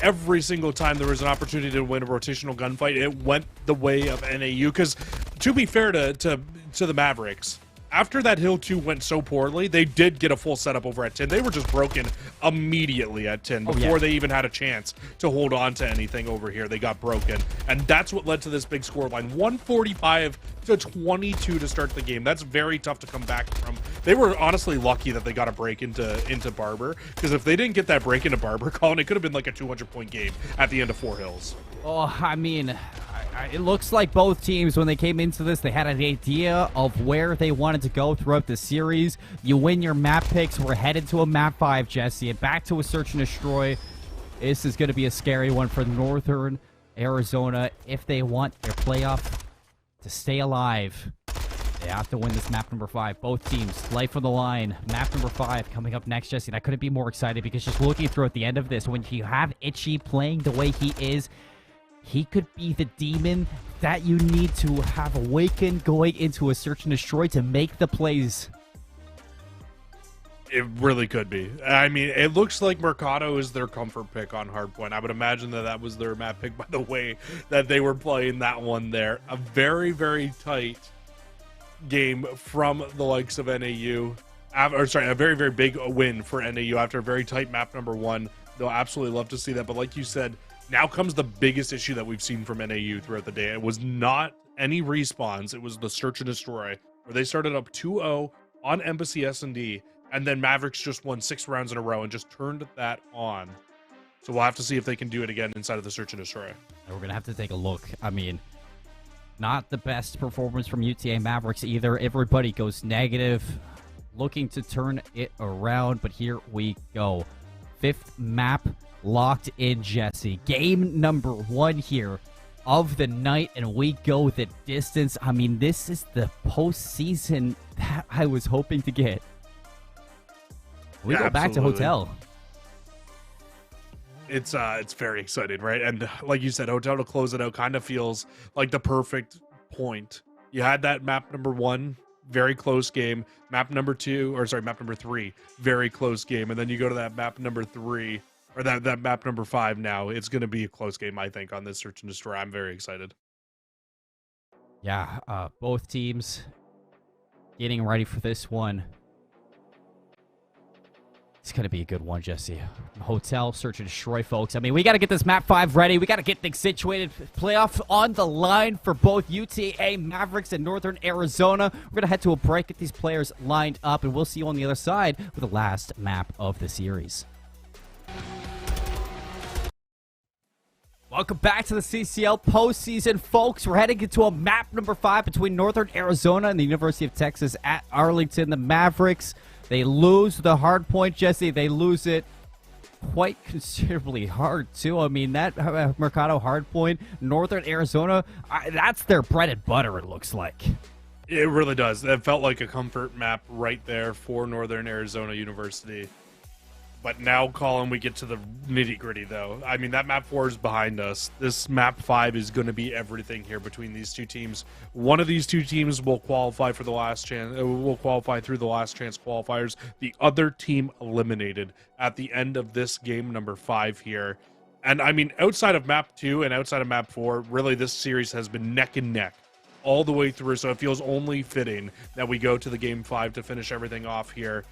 every single time there was an opportunity to win a rotational gunfight, it went the way of NAU. Because to be fair to the Mavericks, after that Hill 2 went so poorly, they did get a full setup over at 10. They were just broken immediately at 10 before they even had a chance to hold on to anything over here. They got broken. And that's what led to this big scoreline. 145 to 22 to start the game. That's very tough to come back from. They were honestly lucky that they got a break into Barber, because if they didn't get that break into Barber, Colin, it could have been like a 200-point game at the end of 4 hills. Oh, I mean, it looks like both teams, when they came into this, they had an idea of where they wanted to go throughout the series. You win your map picks. We're headed to a map 5, Jesse, and back to a search and destroy. This is going to be a scary one for Northern Arizona. If they want their playoff to stay alive, they have to win this map number 5. Both teams, life on the line. Map number 5 coming up next, Jesse. And I couldn't be more excited, because just looking through at the end of this, when you have Itchy playing the way he is, he could be the demon that you need to have awakened going into a search and destroy to make the plays. It really could be. I mean, it looks like Mercado is their comfort pick on Hardpoint. I would imagine that was their map pick by the way that they were playing that one there. A very, very tight game from the likes of NAU. A very, very big win for NAU after a very tight map number 1. They'll absolutely love to see that. But like you said, now comes the biggest issue that we've seen from NAU throughout the day. It was not any respawns. It was the search and destroy, where they started up 2-0 on Embassy S&D, and then Mavericks just won 6 rounds in a row and just turned that on. So we'll have to see if they can do it again inside of the search and destroy. We're going to have to take a look. I mean, not the best performance from UTA Mavericks either. Everybody goes negative, looking to turn it around, but here we go. 5th map locked in, Jesse. Game number 1 here of the night, and we go the distance. I mean, this is the postseason that I was hoping to get. We go back to Hotel. It's very exciting, right? And like you said, Hotel to close it out kind of feels like the perfect point. You had that map number 1, very close game. Map number 3, very close game. And then you go to that map number 3, or that map number 5 now. It's going to be a close game, I think, on this Search and Destroy. I'm very excited. Yeah, both teams getting ready for this one. It's going to be a good one, Jesse. Hotel, Search and Destroy, folks. I mean, we got to get this map 5 ready. We got to get things situated. Playoff on the line for both UTA, Mavericks, and Northern Arizona. We're going to head to a break, get these players lined up, and we'll see you on the other side with the last map of the series. Welcome back to the CCL postseason, folks. We're heading into a map number 5 between Northern Arizona and the University of Texas at Arlington. The Mavericks, they lose the hard point, Jesse. They lose it quite considerably hard, too. I mean, that Mercado hard point, Northern Arizona, that's their bread and butter, it looks like. It really does. It felt like a comfort map right there for Northern Arizona University. But now, Colin, we get to the nitty-gritty, though. I mean, that map 4 is behind us. This map 5 is going to be everything here between these two teams. One of these two teams will qualify for the last chance. Will qualify through the last chance qualifiers. The other team eliminated at the end of this game number 5 here. And I mean, outside of map 2 and outside of map 4, really this series has been neck and neck all the way through. So it feels only fitting that we go to the game 5 to finish everything off here.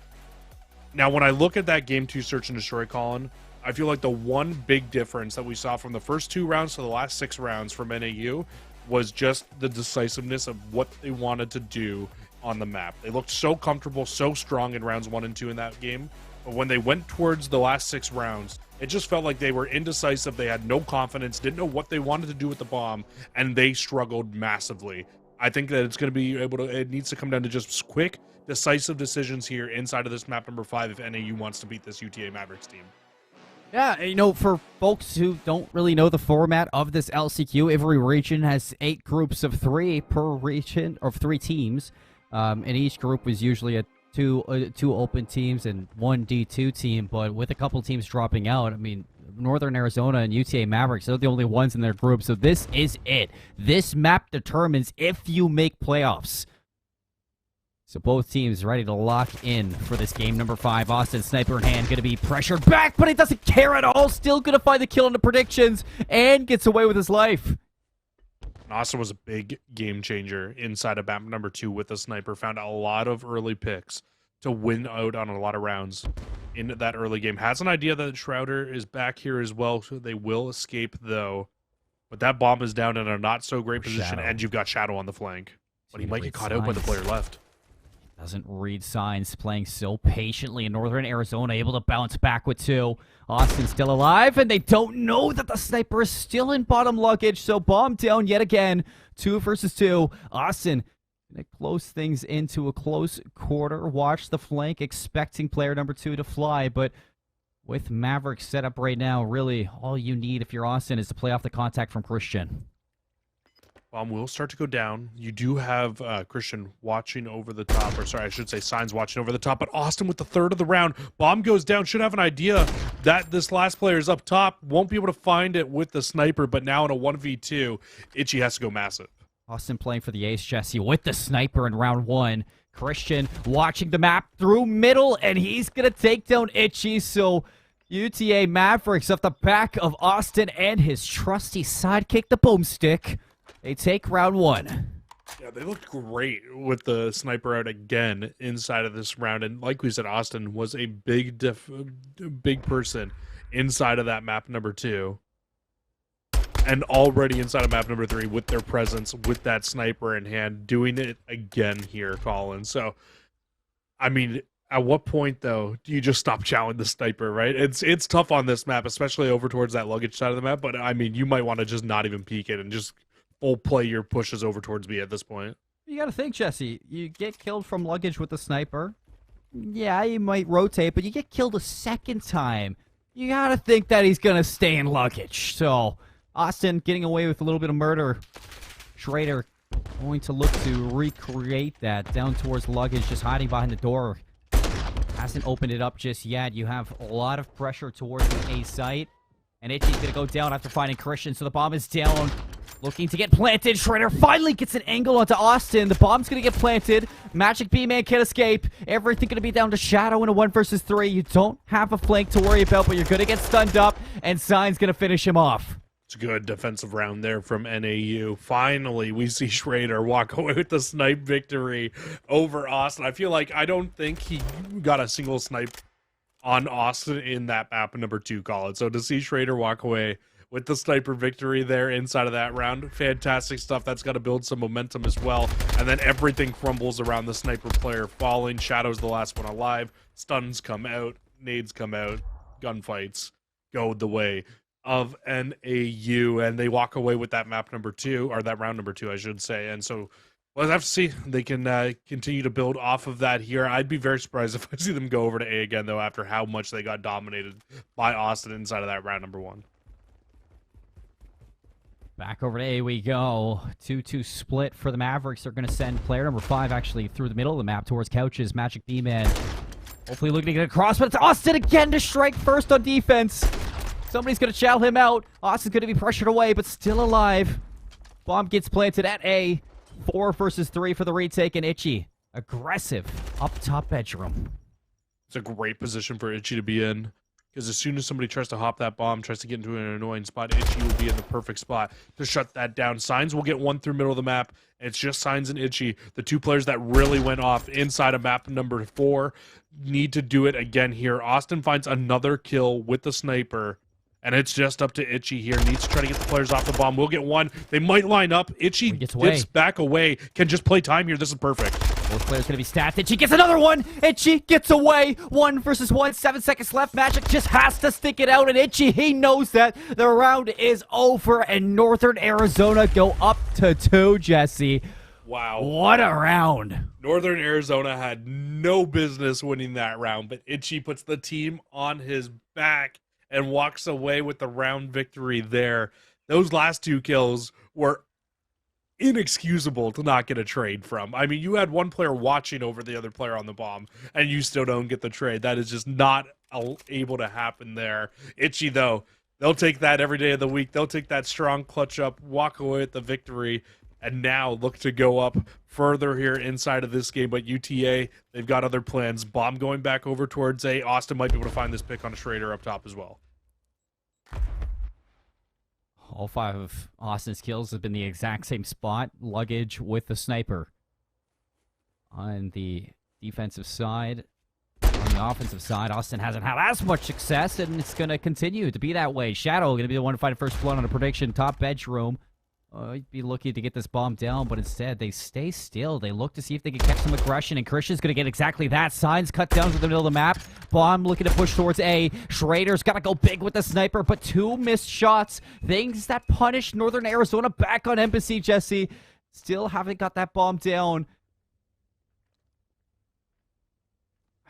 Now, when I look at that Game 2 Search and Destroy, Colin, I feel like the one big difference that we saw from the first 2 rounds to the last 6 rounds from NAU was just the decisiveness of what they wanted to do on the map. They looked so comfortable, so strong in rounds 1 and 2 in that game, but when they went towards the last 6 rounds, it just felt like they were indecisive, they had no confidence, didn't know what they wanted to do with the bomb, and they struggled massively. I think that it's going to be able to, it needs to come down to just quick, decisive decisions here inside of this map number 5 if NAU wants to beat this UTA Mavericks team. Yeah, you know, for folks who don't really know the format of this LCQ, every region has 8 groups of 3 per region, or 3 teams, and each group was usually two open teams and 1 D2 team, but with a couple teams dropping out, I mean, Northern Arizona and UTA Mavericks, they're the only ones in their group, so this is it. This map determines if you make playoffs. So both teams ready to lock in for this game number 5. Austin, sniper in hand, going to be pressured back, but he doesn't care at all. Still going to find the kill in the predictions and gets away with his life. Austin was a big game changer inside of map number 2 with the sniper. Found a lot of early picks to win out on a lot of rounds in that early game. Has an idea that Shrouder is back here as well, so they will escape though. But that bomb is down in a not so great position, and you've got Shadow on the flank. But he might get caught out by the player left. Doesn't read signs, playing so patiently in Northern Arizona, able to bounce back with 2. Austin still alive, and they don't know that the sniper is still in bottom luggage, so bomb down yet again. 2 versus 2. Austin gonna close things into a close quarter. Watch the flank, expecting player number 2 to fly, but with Mavericks set up right now, really all you need if you're Austin is to play off the contact from Christian. Bomb will start to go down. You do have Christian watching over the top, or sorry, I should say Signs watching over the top, but Austin with the 3rd of the round. Bomb goes down, should have an idea that this last player is up top, won't be able to find it with the sniper, but now in a 1v2, Itchy has to go massive. Austin playing for the ace, Jesse, with the sniper in round 1. Christian watching the map through middle, and he's going to take down Itchy, so UTA Mavericks off the back of Austin and his trusty sidekick, the boomstick. They take round 1. Yeah, they looked great with the sniper out again inside of this round. And like we said, Austin was a big person inside of that map number 2. And already inside of map number 3 with their presence, with that sniper in hand, doing it again here, Colin. So, I mean, at what point, though, do you just stop challenging the sniper, right? It's tough on this map, especially over towards that luggage side of the map. But, I mean, you might want to just not even peek it and just full play your pushes over towards me at this point. You gotta think, Jesse. You get killed from luggage with the sniper. Yeah, you might rotate, but you get killed a second time. You gotta think that he's gonna stay in luggage. So, Austin getting away with a little bit of murder. Schrader going to look to recreate that down towards luggage, just hiding behind the door. Hasn't opened it up just yet. You have a lot of pressure towards the A site. And Itchy's going to go down after finding Christian, so the bomb is down. Looking to get planted. Schrader finally gets an angle onto Austin. The bomb's going to get planted. Magic B-Man can't escape. Everything going to be down to Shadow in a 1 versus 3. You don't have a flank to worry about, but you're going to get stunned up, and Sign's going to finish him off. It's a good defensive round there from NAU. Finally, we see Schrader walk away with the snipe victory over Austin. I don't think he got a single snipe on Austin in that map number 2, Colin. So to see Schrader walk away with the sniper victory there inside of that round, fantastic stuff. That's got to build some momentum as well. And then everything crumbles around the sniper player falling. Shadow's the last one alive. Stuns come out. Nades come out. Gunfights go the way of NAU, and they walk away with that map number 2, or that round number 2, I should say. And so we'll have to see. They can continue to build off of that here. I'd be very surprised if I see them go over to A again, though, after how much they got dominated by Austin inside of that round number 1. Back over to A we go. 2-2 split for the Mavericks. They're going to send player number 5 actually through the middle of the map towards Couches. Magic B-Man hopefully looking to get across, but it's Austin again to strike first on defense. Somebody's going to chow him out. Austin's going to be pressured away, but still alive. Bomb gets planted at A. 4 versus 3 for the retake, and Itchy aggressive up top bedroom. It's a great position for Itchy to be in, because as soon as somebody tries to hop that bomb, tries to get into an annoying spot, Itchy will be in the perfect spot to shut that down. Signs will get one through middle of the map. It's just Signs and Itchy, the 2 players that really went off inside of map number 4, need to do it again here. Austin finds another kill with the sniper, and it's just up to Itchy here. Needs to try to get the players off the bomb. We'll get one. They might line up. Itchy gets back away. Can just play time here. This is perfect. Both players going to be stacked. Itchy gets another one. Itchy gets away. 1 versus 1. 7 seconds left. Magic just has to stick it out. And Itchy, he knows that the round is over. And Northern Arizona go up to 2, Jesse. Wow. What a round. Northern Arizona had no business winning that round, but Itchy puts the team on his back and walks away with the round victory there. Those last 2 kills were inexcusable to not get a trade from. I mean, you had one player watching over the other player on the bomb, and you still don't get the trade. That is just not able to happen there. Itchy, though, they'll take that every day of the week. They'll take that strong clutch up, walk away with the victory, and now look to go up further here inside of this game. But UTA, they've got other plans. Bomb going back over towards A. Austin might be able to find this pick on Schrader up top as well. All 5 of Austin's kills have been the exact same spot. Luggage with the sniper. On the defensive side, on the offensive side, Austin hasn't had as much success, and it's going to continue to be that way. Shadow going to be the one to find first blood on a prediction. Top bedroom. He'd be lucky to get this bomb down, but instead they stay still. They look to see if they can catch some aggression, and Christian's going to get exactly that. Signs cut down to the middle of the map. Bomb looking to push towards A. Schrader's got to go big with the sniper, but 2 missed shots. Things that punish Northern Arizona back on Embassy, Jesse. Still haven't got that bomb down.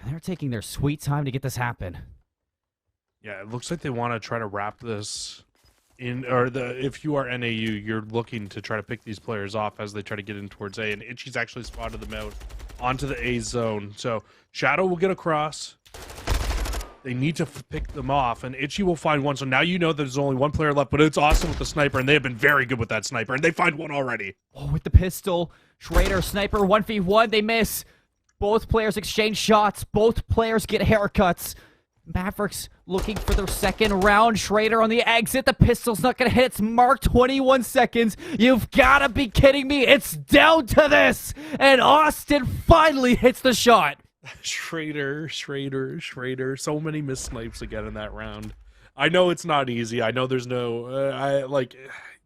And they're taking their sweet time to get this happen. Yeah, it looks like they want to try to wrap this if you are NAU, you're looking to try to pick these players off as they try to get in towards A, and Itchy's actually spotted them out onto the A zone. So Shadow will get across. They need to pick them off, and Itchy will find one. So now you know there's only one player left, but it's Austin with the sniper, and they have been very good with that sniper, and they find one already. Oh, with the pistol. Schrader, sniper, 1v1, they miss. Both players exchange shots. Both players get haircuts. Mavericks looking for their second round. Schrader on the exit. The pistol's not going to hit. It's marked 21 seconds. You've got to be kidding me. It's down to this. And Austin finally hits the shot. Schrader. So many missed snipes again in that round. I know it's not easy. I know there's no...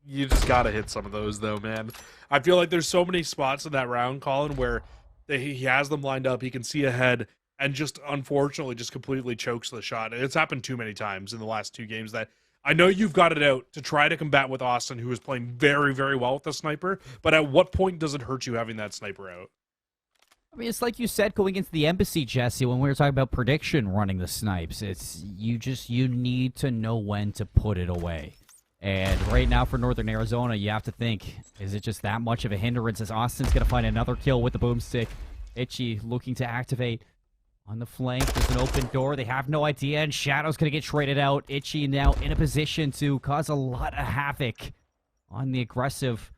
you just got to hit some of those, though, man. I feel like there's so many spots in that round, Colin, where he has them lined up. He can see ahead. And just, unfortunately, just completely chokes the shot. It's happened too many times in the last 2 games that I know you've got it out to try to combat with Austin, who is playing very, very well with the sniper. But at what point does it hurt you having that sniper out? I mean, it's like you said going into the Embassy, Jesse, when we were talking about prediction running the snipes. It's you need to know when to put it away. And right now for Northern Arizona, you have to think, is it just that much of a hindrance as Austin's going to find another kill with the boomstick? Itchy looking to activate on the flank. There's an open door. They have no idea, and Shadow's going to get traded out. Itchy now in a position to cause a lot of havoc on the aggressive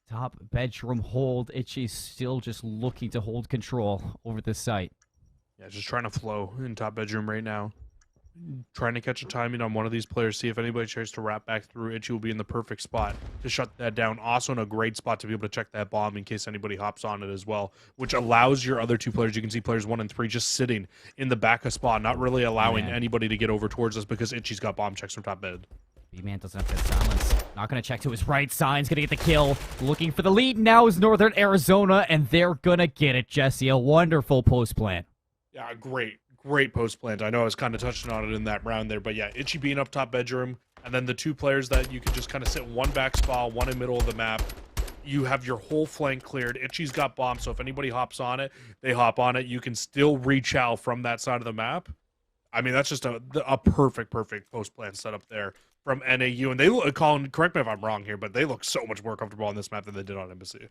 top bedroom hold. Itchy's still just looking to hold control over this site. Yeah, just trying to flow in top bedroom right now. Trying to catch a timing on one of these players, see if anybody tries to wrap back through. Itchy will be in the perfect spot to shut that down. Also in a great spot to be able to check that bomb in case anybody hops on it as well, which allows your other two players, you can see players 1 and 3 just sitting in the back of spawn, not really allowing anybody to get over towards us because Itchy's got bomb checks from top bed. B-Man doesn't have good silence. Not going to check to his right. Sign's going to get the kill. Looking for the lead now is Northern Arizona, and they're going to get it, Jesse. A wonderful post plan. Yeah, great post plant. I know I was kind of touching on it in that round there, but yeah, Itchy being up top bedroom, and then the two players that you can just kind of sit one back spa, one in middle of the map. You have your whole flank cleared. Itchy's got bombs, so if anybody hops on it, they hop on it. You can still reach out from that side of the map. I mean, that's just a perfect post plant setup there from NAU. And they look, Colin, correct me if I'm wrong here, but they look so much more comfortable on this map than they did on Embassy.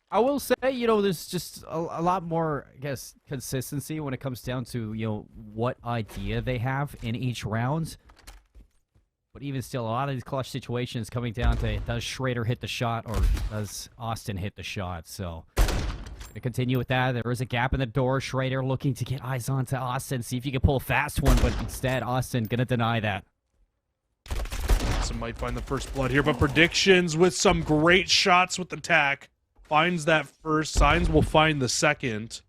I will say, there's just a lot more, I guess, consistency when it comes down to, what idea they have in each round. But even still, a lot of these clutch situations coming down to, does Schrader hit the shot or does Austin hit the shot? So, to continue with that, there is a gap in the door. Schrader looking to get eyes onto Austin, see if you can pull a fast one, but instead, Austin going to deny that. Austin might find the first blood here, but predictions with some great shots with the tack. Finds that first, Signs will find the second.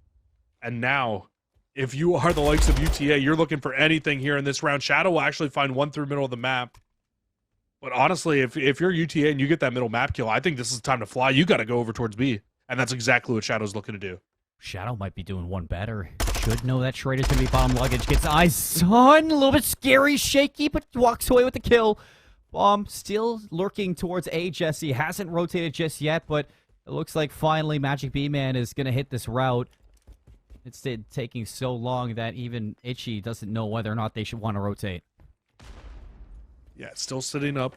And now, if you are the likes of UTA, you're looking for anything here in this round. Shadow will actually find one through middle of the map. But honestly, if you're UTA and you get that middle map kill, I think this is the time to fly. You got to go over towards B. And that's exactly what Shadow's looking to do. Shadow might be doing one better. Should know that Schrader's going to be bomb luggage. Gets eyes on. A little bit scary, shaky, but walks away with the kill. Bomb still lurking towards A, Jesse. Hasn't rotated just yet, but it looks like finally Magic B-Man is going to hit this route. It's taking so long that even Itchy doesn't know whether or not they should want to rotate. Yeah, still sitting up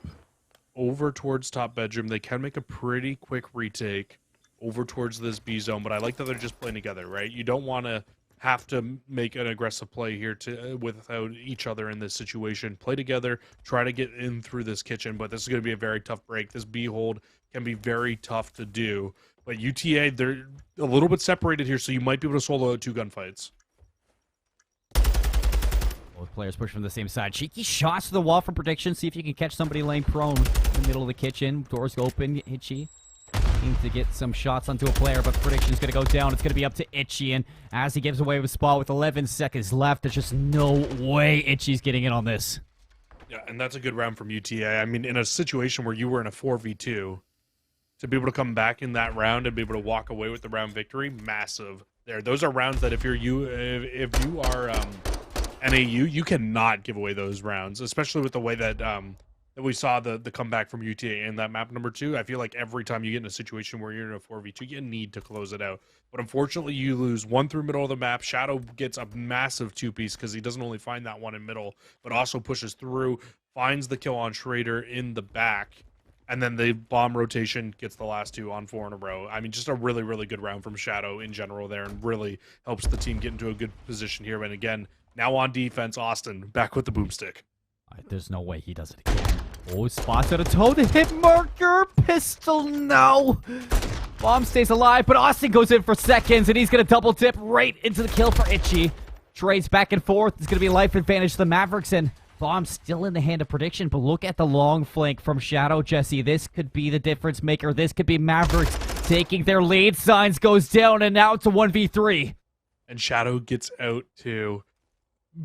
over towards top bedroom. They can make a pretty quick retake over towards this B zone, but I like that they're just playing together, right? You don't want to have to make an aggressive play here without each other in this situation. Play together, try to get in through this kitchen, but this is going to be a very tough break. This B hold can be very tough to do. But UTA, they're a little bit separated here, so you might be able to solo 2 gunfights. Both players push from the same side. Cheeky shots to the wall for prediction. See if you can catch somebody laying prone in the middle of the kitchen. Doors open. Itchy looking to get some shots onto a player, but prediction's going to go down. It's going to be up to Itchy, and as he gives away his spot with 11 seconds left, there's just no way Itchy's getting in on this. Yeah, and that's a good round from UTA. I mean, in a situation where you were in a 4v2, to be able to come back in that round and be able to walk away with the round victory, massive. Those are rounds that if you are NAU, you cannot give away those rounds, especially with the way that that we saw the comeback from UTA in that map number 2. I feel like every time you get in a situation where you're in a 4v2, you need to close it out. But unfortunately, you lose one through middle of the map. Shadow gets a massive 2-piece because he doesn't only find that one in middle, but also pushes through, finds the kill on Schrader in the back. And then the bomb rotation gets the last 2 on 4 in a row. I mean, just a really, really good round from Shadow in general there, and really helps the team get into a good position here. And again, now on defense, Austin back with the boomstick. There's no way he does it again. Oh, spots out a toe to hit marker. Pistol, no. Bomb stays alive, but Austin goes in for seconds, and he's going to double dip right into the kill for Itchy. Trades back and forth. It's going to be a life advantage to the Mavericks, and bomb still in the hand of prediction, but look at the long flank from Shadow, Jesse. This could be the difference maker. This could be Mavericks taking their lead. Signs goes down, and now it's a 1v3. And Shadow gets out too.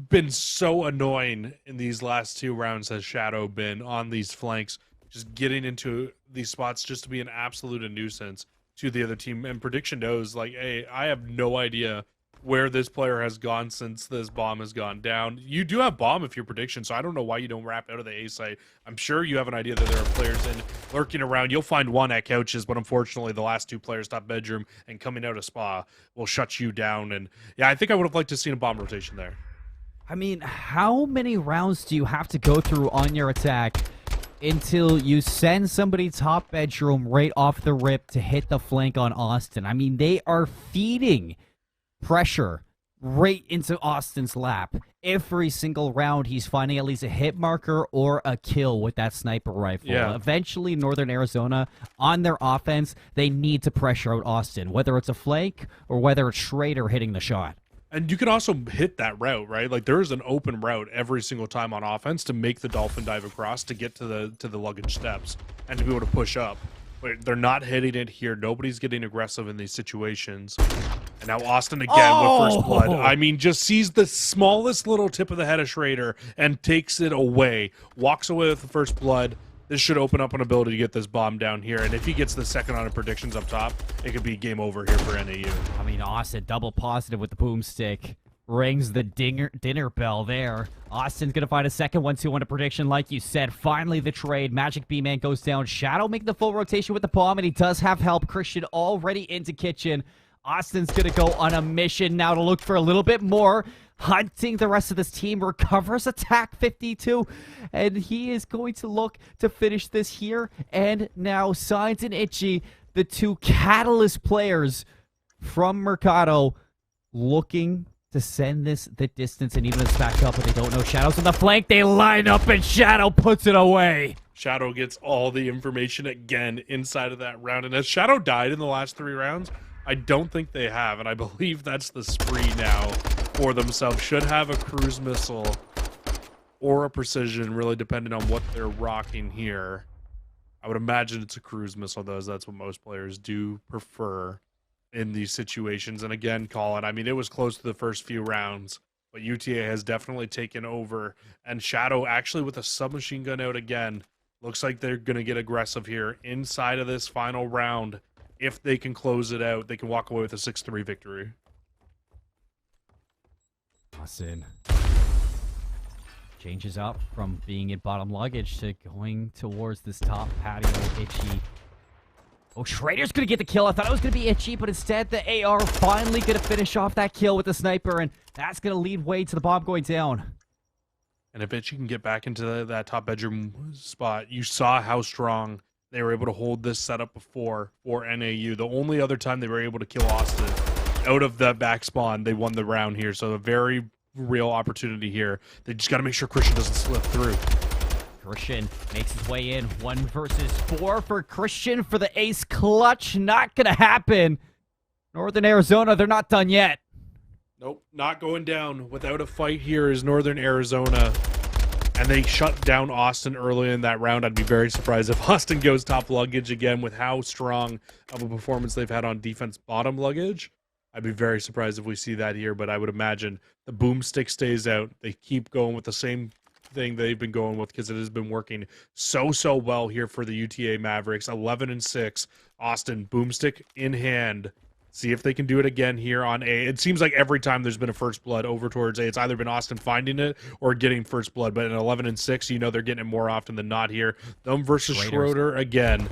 Been so annoying in these last 2 rounds has Shadow been on these flanks, just getting into these spots just to be an absolute nuisance to the other team. And prediction knows, like, hey, I have no idea where this player has gone since this bomb has gone down. You do have bomb if you're prediction, so I don't know why you don't wrap out of the A site. I'm sure you have an idea that there are players in lurking around. You'll find one at couches, but unfortunately the last 2 players top bedroom and coming out of spa will shut you down. And yeah, I think I would have liked to see a bomb rotation there. I mean, how many rounds do you have to go through on your attack until you send somebody top bedroom right off the rip to hit the flank on Austin? I mean, they are feeding pressure right into Austin's lap. Every single round, he's finding at least a hit marker or a kill with that sniper rifle. Yeah. Eventually, Northern Arizona, on their offense, they need to pressure out Austin, whether it's a flank or whether it's Schrader hitting the shot. And you can also hit that route, right? Like there is an open route every single time on offense to make the dolphin dive across to get to the luggage steps and to be able to push up. But they're not hitting it here. Nobody's getting aggressive in these situations. And now Austin again with first blood. I mean, just sees the smallest little tip of the head of Schrader and takes it away. Walks away with the first blood. This should open up an ability to get this bomb down here. And if he gets the second round of predictions up top, it could be game over here for NAU. I mean, Austin double positive with the boomstick. Rings the dinner bell there. Austin's going to find a second 1-2 on a prediction, like you said. Finally, the trade. Magic B-Man goes down. Shadow making the full rotation with the bomb, and he does have help. Christian already into kitchen. Austin's going to go on a mission now to look for a little bit more. Hunting the rest of this team. Recovers attack 52. And he is going to look to finish this here. And now Signs and Itchy, the two catalyst players from Mercado, looking to send this the distance and even it's back up, but they don't know. Shadow's on the flank. They line up and Shadow puts it away. Shadow gets all the information again inside of that round. And has Shadow died in the last 3 rounds? I don't think they have, and I believe that's the spree now for themselves. Should have a cruise missile or a precision, really depending on what they're rocking here. I would imagine it's a cruise missile, though, as that's what most players do prefer in these situations. And again, Colin, I mean, it was close to the first few rounds, but UTA has definitely taken over. And Shadow actually with a submachine gun out again. Looks like they're going to get aggressive here inside of this final round. If they can close it out, they can walk away with a 6-3 victory. Austin changes up from being in bottom luggage to going towards this top patio. Itchy. Oh, Schrader's going to get the kill. I thought it was going to be Itchy, but instead the AR finally going to finish off that kill with the sniper, and that's going to lead way to the bomb going down. And if Itchy can get back into that top bedroom spot, you saw how strong they were able to hold this setup before for NAU. The only other time they were able to kill Austin out of the back spawn, they won the round here. So a very real opportunity here. They just got to make sure Christian doesn't slip through. Christian makes his way in. 1 versus 4 for Christian for the ace clutch. Not going to happen. Northern Arizona, they're not done yet. Nope, not going down without a fight here is Northern Arizona. And they shut down Austin early in that round. I'd be very surprised if Austin goes top luggage again with how strong of a performance they've had on defense bottom luggage. I'd be very surprised if we see that here, but I would imagine the boomstick stays out. They keep going with the same thing they've been going with because it has been working so well here for the UTA Mavericks. 11-6. Austin, boomstick in hand. See if they can do it again here on A. It seems like every time there's been a first blood over towards A, it's either been Austin finding it or getting first blood. But in 11-6, you know they're getting it more often than not here. Them versus Schroeder again.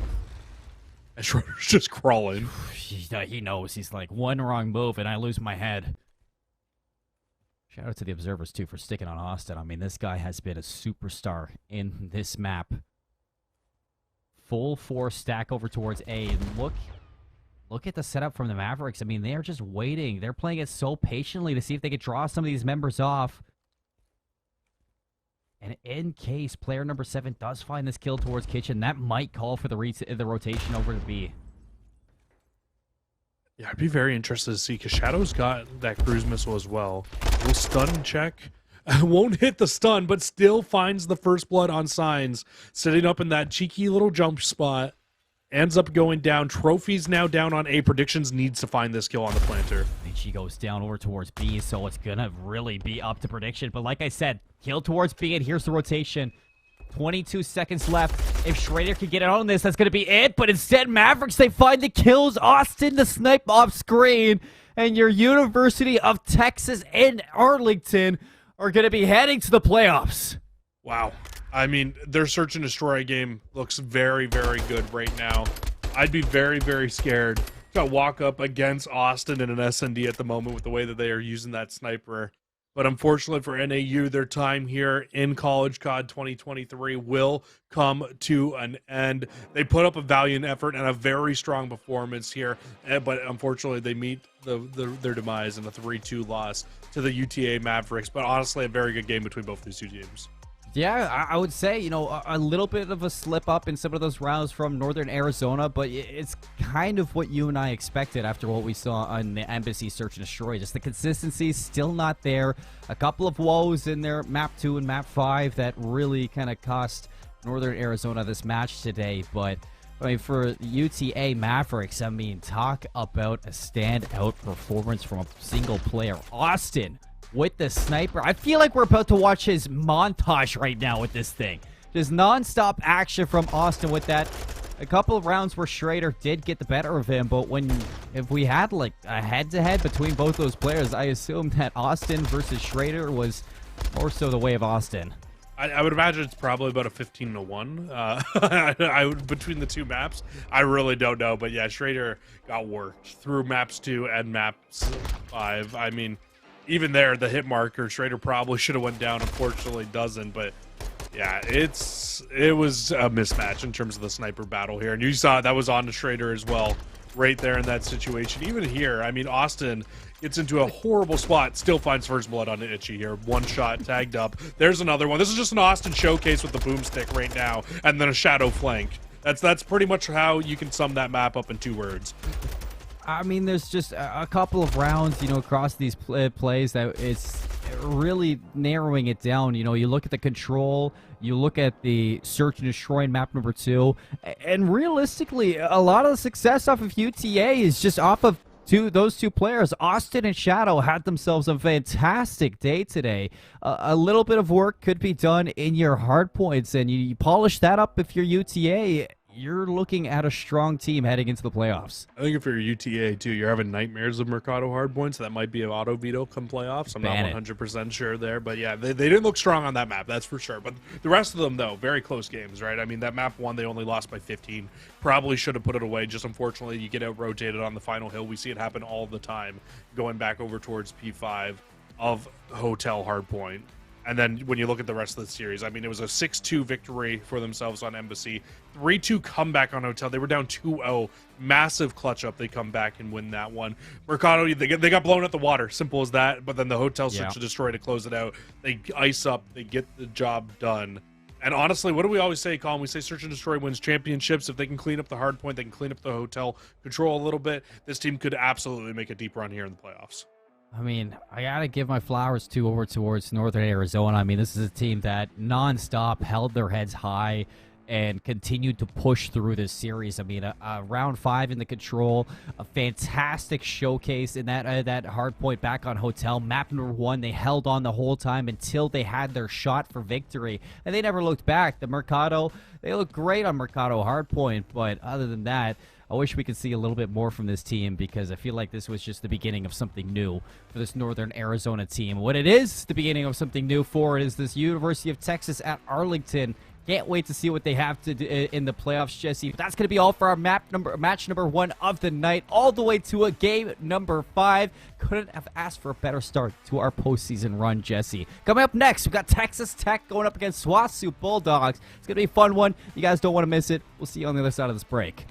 And Schroeder's just crawling. He knows. He's like, one wrong move and I lose my head. Shout out to the observers, too, for sticking on Austin. I mean, this guy has been a superstar in this map. Full force stack over towards A. And look at the setup from the Mavericks. I mean, they are just waiting. They're playing it so patiently to see if they could draw some of these members off. And in case player number 7 does find this kill towards Kitchen, that might call for the rotation over to B. Yeah, I'd be very interested to see because Shadow's got that cruise missile as well. Will stun check. Won't hit the stun, but still finds the first blood on Signs. Sitting up in that cheeky little jump spot. Ends up going down. Trophy's now down on A. Predictions needs to find this kill on the planter. And she goes down over towards B, so it's going to really be up to prediction. But like I said, kill towards B, and here's the rotation. 22 seconds left. If Schrader could get it on this, that's going to be it. But instead, Mavericks, they find the kills. Austin, the snipe off screen. And your University of Texas and Arlington are going to be heading to the playoffs. Wow. I mean, their search and destroy game looks very good right now. I'd be very scared to walk up against Austin in an SND at the moment with the way that they are using that sniper. But unfortunately for NAU, their time here in College COD 2023 will come to an end. They put up a valiant effort and a very strong performance here, but unfortunately they meet their demise in a 3-2 loss to the UTA Mavericks. But honestly, a very good game between both these two teams. Yeah, I would say, you know, a little bit of a slip up in some of those rounds from Northern Arizona, but it's kind of what you and I expected after what we saw on the Embassy Search and Destroy. Just the consistency still not there. A couple of woes in there, map 2 and map 5, that really kind of cost Northern Arizona this match today. But I mean, for the UTA Mavericks, I mean, talk about a standout performance from a single player. Austin with the sniper. I feel like we're about to watch his montage right now with this thing. Just non-stop action from Austin with that. A couple of rounds where Schrader did get the better of him, but if we had like a head-to-head between both those players, I assume that Austin versus Schrader was more so the way of Austin. I would imagine it's probably about a 15-1 between the two maps. I really don't know, but yeah, Schrader got worked through maps 2 and maps 5. I mean, even there, the hit marker, Schrader probably should have went down. Unfortunately, doesn't. But yeah, it was a mismatch in terms of the sniper battle here, and you saw that was on to Schrader as well, right there in that situation. Even here, I mean, Austin gets into a horrible spot, still finds first blood on Itchy here. One shot tagged up. There's another one. This is just an Austin showcase with the boomstick right now, and then a shadow flank. That's pretty much how you can sum that map up in 2 words. I mean, there's just a couple of rounds, you know, across these plays that it's really narrowing it down. You know, you look at the control, you look at the search and destroy in map number 2, and realistically, a lot of the success off of UTA is just off of those two players. Austin and Shadow had themselves a fantastic day today. A little bit of work could be done in your hard points, and you polish that up if you're UTA. You're looking at a strong team heading into the playoffs. I think if you're UTA too, you're having nightmares of Mercado hardpoints. That might be an auto veto come playoffs. I'm not 100% sure there, but yeah, they didn't look strong on that map, that's for sure. But the rest of them, though, very close games, right? I mean, that map 1, they only lost by 15. Probably should have put it away. Just unfortunately, you get out rotated on the final hill. We see it happen all the time, going back over towards P5 of Hotel Hardpoint. And then when you look at the rest of the series, I mean, it was a 6-2 victory for themselves on Embassy. 3-2 comeback on Hotel. They were down 2-0. Massive clutch up. They come back and win that one. Mercado, they got blown out the water. Simple as that. But then the Hotel search to destroy to close it out. They ice up. They get the job done. And honestly, what do we always say, Colin? We say search and destroy wins championships. If they can clean up the hard point, they can clean up the Hotel control a little bit. This team could absolutely make a deep run here in the playoffs. I mean, I gotta give my flowers over towards Northern Arizona. I mean, this is a team that nonstop held their heads high and continued to push through this series. I mean, round 5 in the control, a fantastic showcase in that hard point back on Hotel. Map number 1, they held on the whole time until they had their shot for victory, and they never looked back. The Mercado, they looked great on Mercado hard point, but other than that, I wish we could see a little bit more from this team, because I feel like this was just the beginning of something new for this Northern Arizona team. What it is the beginning of something new for is this University of Texas at Arlington. Can't wait to see what they have to do in the playoffs, Jesse. But that's going to be all for our match number 1 of the night, all the way to a game number 5. Couldn't have asked for a better start to our postseason run, Jesse. Coming up next, we've got Texas Tech going up against SWASU Bulldogs. It's going to be a fun one. You guys don't want to miss it. We'll see you on the other side of this break.